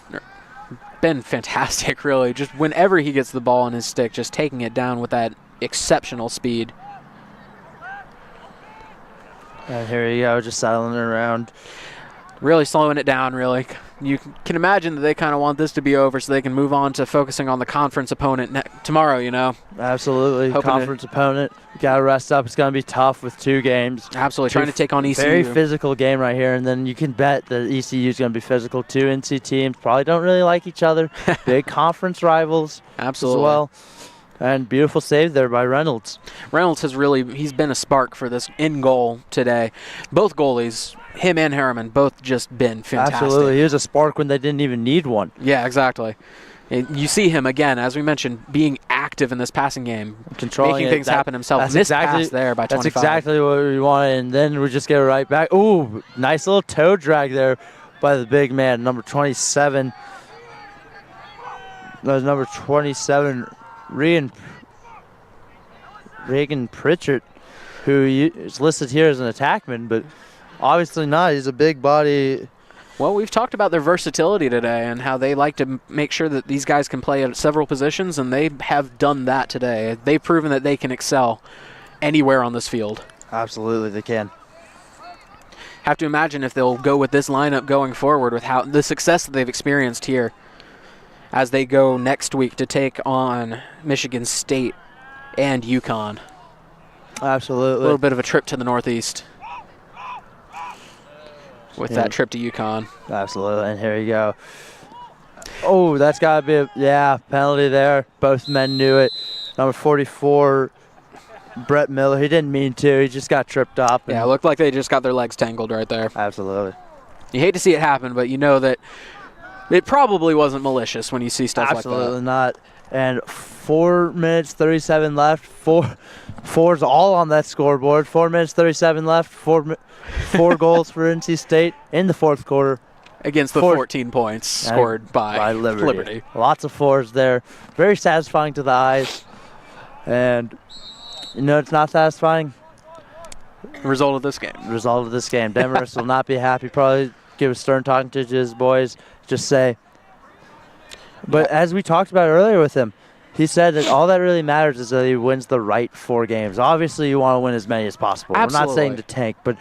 been fantastic, really. Just whenever he gets the ball in his stick, just taking it down with that exceptional speed.
And here you go, just settling it around.
Really slowing it down, really. You can imagine that they kind of want this to be over so they can move on to focusing on the conference opponent tomorrow, you know.
Absolutely. Conference opponent. Got to rest up. It's going to be tough with 2 games.
Absolutely. Trying to take on ECU.
Very physical game right here. And then you can bet that ECU is going to be physical. 2 NC teams probably don't really like each other. Big conference rivals.
Absolutely.
As well. And beautiful save there by Reynolds.
Reynolds he's been a spark for this in goal today. Both goalies, him and Harriman, both just been fantastic.
Absolutely. He was a spark when they didn't even need one.
Yeah, exactly. And you see him, again, as we mentioned, being active in this passing game,
controlling
making things happen himself. Missed pass there by 25.
That's exactly what we wanted, and then we just get it right back. Ooh, nice little toe drag there by the big man, number 27. That was number 27, Regan Pritchard, who is listed here as an attackman, but obviously not. He's a big body.
Well, we've talked about their versatility today and how they like to make sure that these guys can play at several positions, and they have done that today. They've proven that they can excel anywhere on this field.
Absolutely, they can.
Have to imagine if they'll go with this lineup going forward with how the success that they've experienced here as they go next week to take on Michigan State and UConn.
Absolutely.
A little bit of a trip to the Northeast with that trip to UConn.
Absolutely, and here you go. Oh, that's got to be a penalty there. Both men knew it. Number 44, Brett Miller, he didn't mean to. He just got tripped up.
Yeah, it looked like they just got their legs tangled right there.
Absolutely.
You hate to see it happen, but you know that it probably wasn't malicious when you see stuff like that.
Absolutely not. And 4 minutes, 37 left. Four's all on that scoreboard. 4 minutes, 37 left. Four goals for NC State in the 4th quarter.
Against the 14 points scored by Liberty.
Lots of 4s there. Very satisfying to the eyes. And, you know, it's not satisfying.
Result of this game.
Demarest will not be happy. Probably give a stern talking to his boys. Just say. But as we talked about earlier with him, he said that all that really matters is that he wins the right 4 games. Obviously, you want to win as many as possible.
Absolutely.
We're not saying to tank, but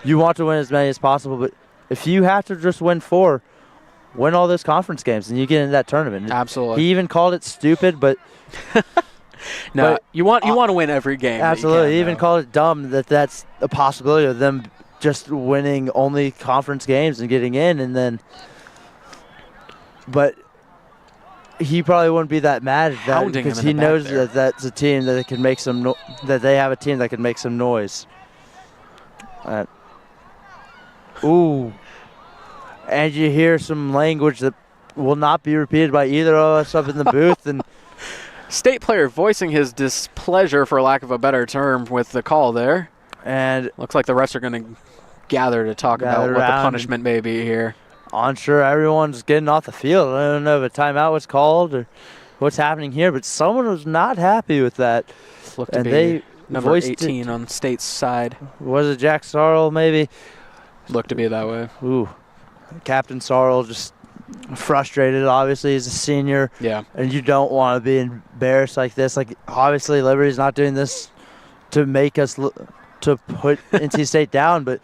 you want to win as many as possible. But if you have to just win 4, win all those conference games, and you get into that tournament.
Absolutely.
He even called it stupid, but
no, you want to win every game.
Absolutely. He even called it dumb that that's a possibility of them just winning only conference games and getting in, and then. But he probably wouldn't be that mad at that because he knows that that's a team that can make some that they have a team that can make some noise. Ooh. And you hear some language that will not be repeated by either of us up in the booth. And
State player voicing his displeasure, for lack of a better term, with the call there.
And
looks like the refs are going to gather to talk about what the punishment may be here.
I'm sure everyone's getting off the field. I don't know if a timeout was called or what's happening here, but someone was not happy with that.
Looked to be number 18 on State's side.
Was it Jack Sarl, maybe?
Looked to be that way.
Ooh. Captain Sarl just frustrated, obviously. He's a senior.
Yeah.
And you don't want to be embarrassed like this. Like, obviously, Liberty's not doing this to make us to put NC State down, but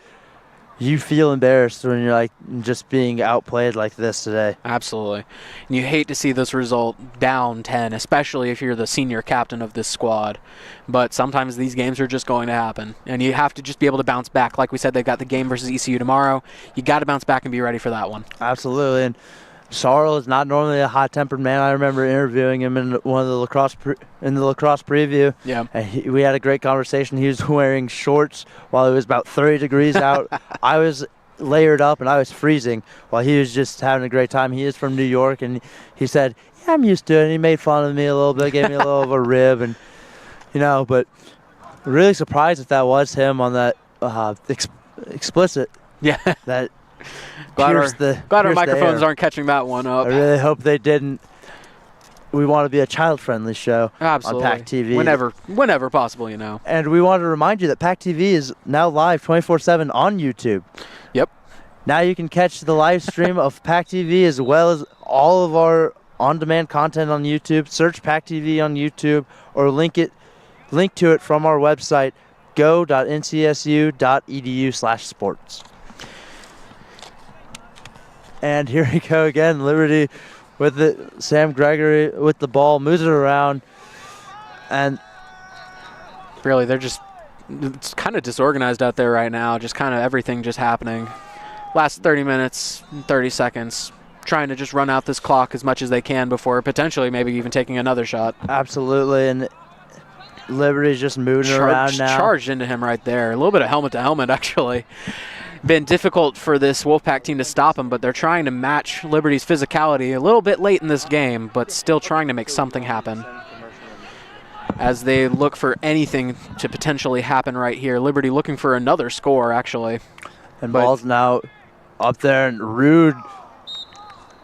you feel embarrassed when you're like just being outplayed like this today.
Absolutely. And you hate to see this result down 10, especially if you're the senior captain of this squad. But sometimes these games are just going to happen, and you have to just be able to bounce back. Like we said, they've got the game versus ECU tomorrow. You got to bounce back and be ready for that one.
Absolutely. And Sarl is not normally a hot-tempered man. I remember interviewing him in one of the lacrosse preview.
Yeah.
And we had a great conversation. He was wearing shorts while it was about 30 degrees out. I was layered up and I was freezing while he was just having a great time. He is from New York, and he said, "Yeah, I'm used to it." And he made fun of me a little bit, gave me a little of a rib, and but really surprised if that was him on that explicit.
Yeah.
That.
Glad our microphones aren't catching that one up.
I really hope they didn't. We want to be a child-friendly show.
Absolutely.
On PackTV.
Whenever possible,
And we want to remind you that PackTV is now live 24/7 on YouTube.
Yep.
Now you can catch the live stream of PackTV as well as all of our on-demand content on YouTube. Search PackTV on YouTube or link to it from our website, go.ncsu.edu/sports. And here we go again, Liberty with it. Sam Gregory with the ball, moves it around. And
really, it's kind of disorganized out there right now. Just kind of everything just happening. Last 30 minutes, 30 seconds, trying to just run out this clock as much as they can before potentially maybe even taking another shot.
Absolutely, and Liberty's just moving around now.
Charged into him right there. A little bit of helmet-to-helmet, actually. Been difficult for this Wolfpack team to stop him, but they're trying to match Liberty's physicality a little bit late in this game, but still trying to make something happen as they look for anything to potentially happen right here. Liberty looking for another score, actually.
And ball's now up there, and Rude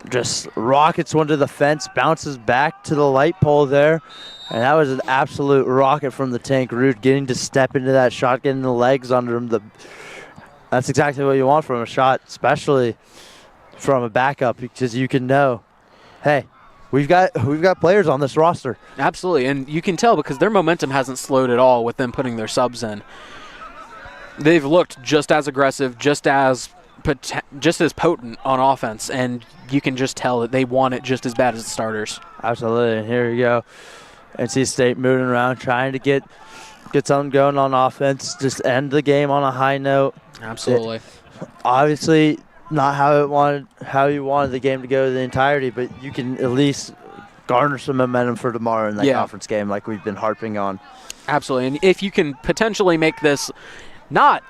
just rockets one to the fence, bounces back to the light pole there, and that was an absolute rocket from the tank. Rude getting to step into that shot, getting the legs under him. That's exactly what you want from a shot, especially from a backup, because you can know, hey, we've got players on this roster.
Absolutely, and you can tell because their momentum hasn't slowed at all with them putting their subs in. They've looked just as aggressive, just as potent on offense, and you can just tell that they want it just as bad as the starters.
Absolutely, and here we go. NC State moving around, trying to get something going on offense, just end the game on a high note.
Absolutely.
Obviously, not how you wanted the game to go the entirety, but you can at least garner some momentum for tomorrow in that conference game like we've been harping on.
Absolutely, and if you can potentially make this not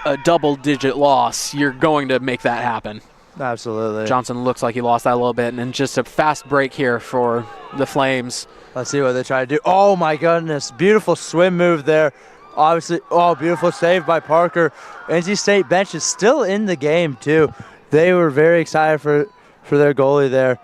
a double-digit loss, you're going to make that happen.
Absolutely.
Johnson looks like he lost that a little bit, and then just a fast break here for the Flames.
Let's see what they try to do. Oh, my goodness. Beautiful swim move there. Obviously, beautiful save by Parker. NC State bench is still in the game, too. They were very excited for their goalie there.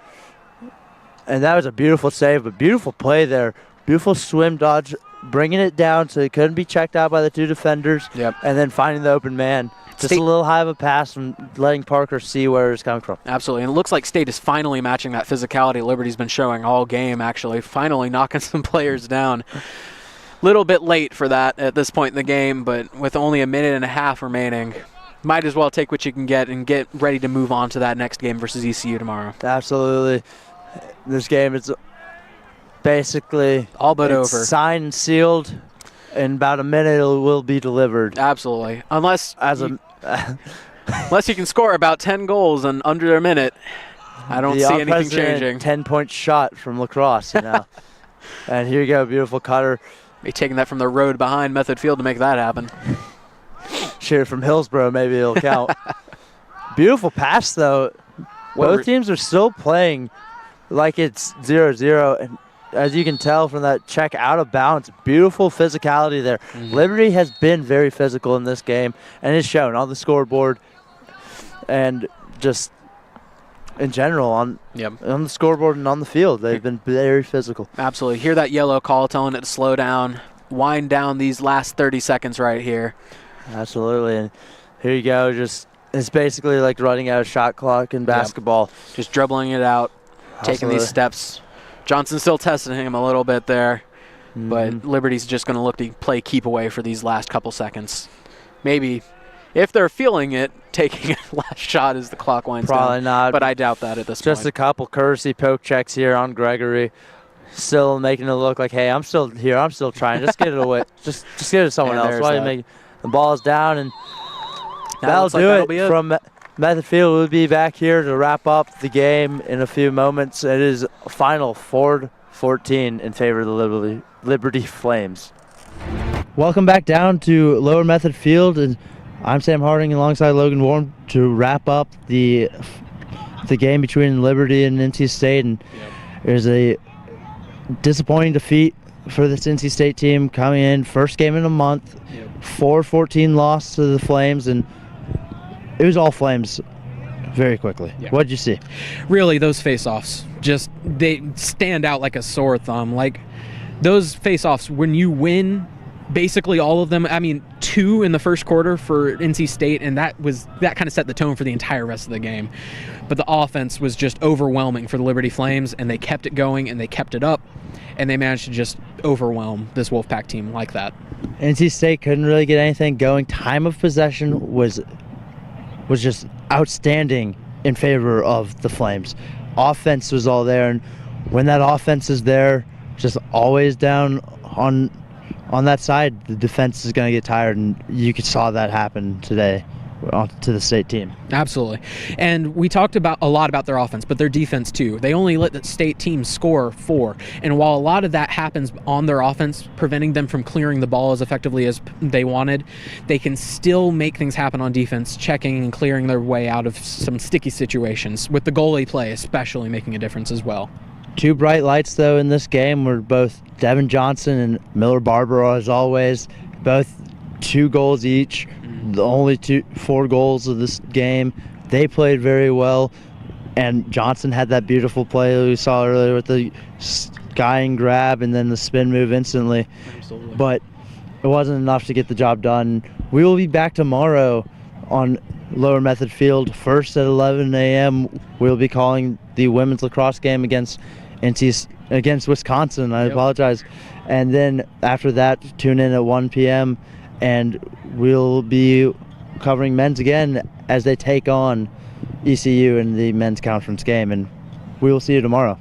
And that was a beautiful save, but beautiful play there. Beautiful swim dodge, bringing it down so it couldn't be checked out by the two defenders.
Yep.
And then finding the open man. Just a little high of a pass and letting Parker see where it's coming from.
Absolutely. And it looks like State is finally matching that physicality Liberty's been showing all game, actually. Finally knocking some players down. Little bit late for that at this point in the game, but with only a minute and a half remaining, might as well take what you can get and get ready to move on to that next game versus ECU tomorrow.
Absolutely. This game is basically
all but over.
Signed and sealed. In about a minute, it will be delivered.
Absolutely. Unless you can score about 10 goals in under a minute, I don't see anything changing.
10-point shot from Lacrosse, And here you go, beautiful cutter.
Be taking that from the road behind Method Field to make that happen.
cheer from Hillsborough, maybe it'll count. Beautiful pass, though. Both teams are still playing like it's 0-0. And as you can tell from that check out of bounds, beautiful physicality there. Liberty has been very physical in this game, and it's shown on the scoreboard and just in general on the scoreboard and on the field. They've been very physical.
Absolutely. Hear that yellow call telling it to slow down, wind down these last 30 seconds right here.
Absolutely. And here you go. It's basically like running out of shot clock in basketball.
Just dribbling it out, taking these steps. Johnson's still testing him a little bit there, but Liberty's just going to look to play keep away for these last couple seconds. Maybe, if they're feeling it, taking a last shot as the clock winds down.
Probably not.
But I doubt that at this point.
Just a couple courtesy poke checks here on Gregory. Still making it look like, hey, I'm still here. I'm still trying. Just get it away. Just get it to someone else. Why you make the ball's down, and that'll do it from Method Field. We'll be back here to wrap up the game in a few moments. It is final 4-14 in favor of the Liberty Flames. Welcome back down to Lower Method Field, and I'm Sam Harding alongside Logan Warren to wrap up the game between Liberty and NC State. And there's a disappointing defeat for this NC State team coming in, first game in a month, 4-14 loss to the Flames, and it was all Flames very quickly. What did you see?
Really, those face-offs, they stand out like a sore thumb. Like, those face-offs, when you win basically all of them, I mean, 2 in the first quarter for NC State, and that kind of set the tone for the entire rest of the game. But the offense was just overwhelming for the Liberty Flames, and they kept it going, and they kept it up, and they managed to just overwhelm this Wolfpack team like that.
NC State couldn't really get anything going. Time of possession was just outstanding in favor of the Flames. Offense was all there, and when that offense is there, just always down on that side, the defense is going to get tired, and you saw that happen today to the State team.
Absolutely. And we talked a lot about their offense, but their defense too. They only let the State team score 4. And while a lot of that happens on their offense, preventing them from clearing the ball as effectively as they wanted, they can still make things happen on defense, checking and clearing their way out of some sticky situations, with the goalie play especially making a difference as well.
2 bright lights, though, in this game were both Devin Johnson and Miller Barber, as always. Both 2 goals each. The only 4 goals of this game. They played very well, and Johnson had that beautiful play we saw earlier with the skying grab and then the spin move instantly. Absolutely. But it wasn't enough to get the job done. We will be back tomorrow on Lower Method Field. First at 11 a.m. we'll be calling the women's lacrosse game against Wisconsin. I apologize. And then after that, tune in at 1 p.m. and we'll be covering men's again as they take on ECU in the men's conference game. And we will see you tomorrow.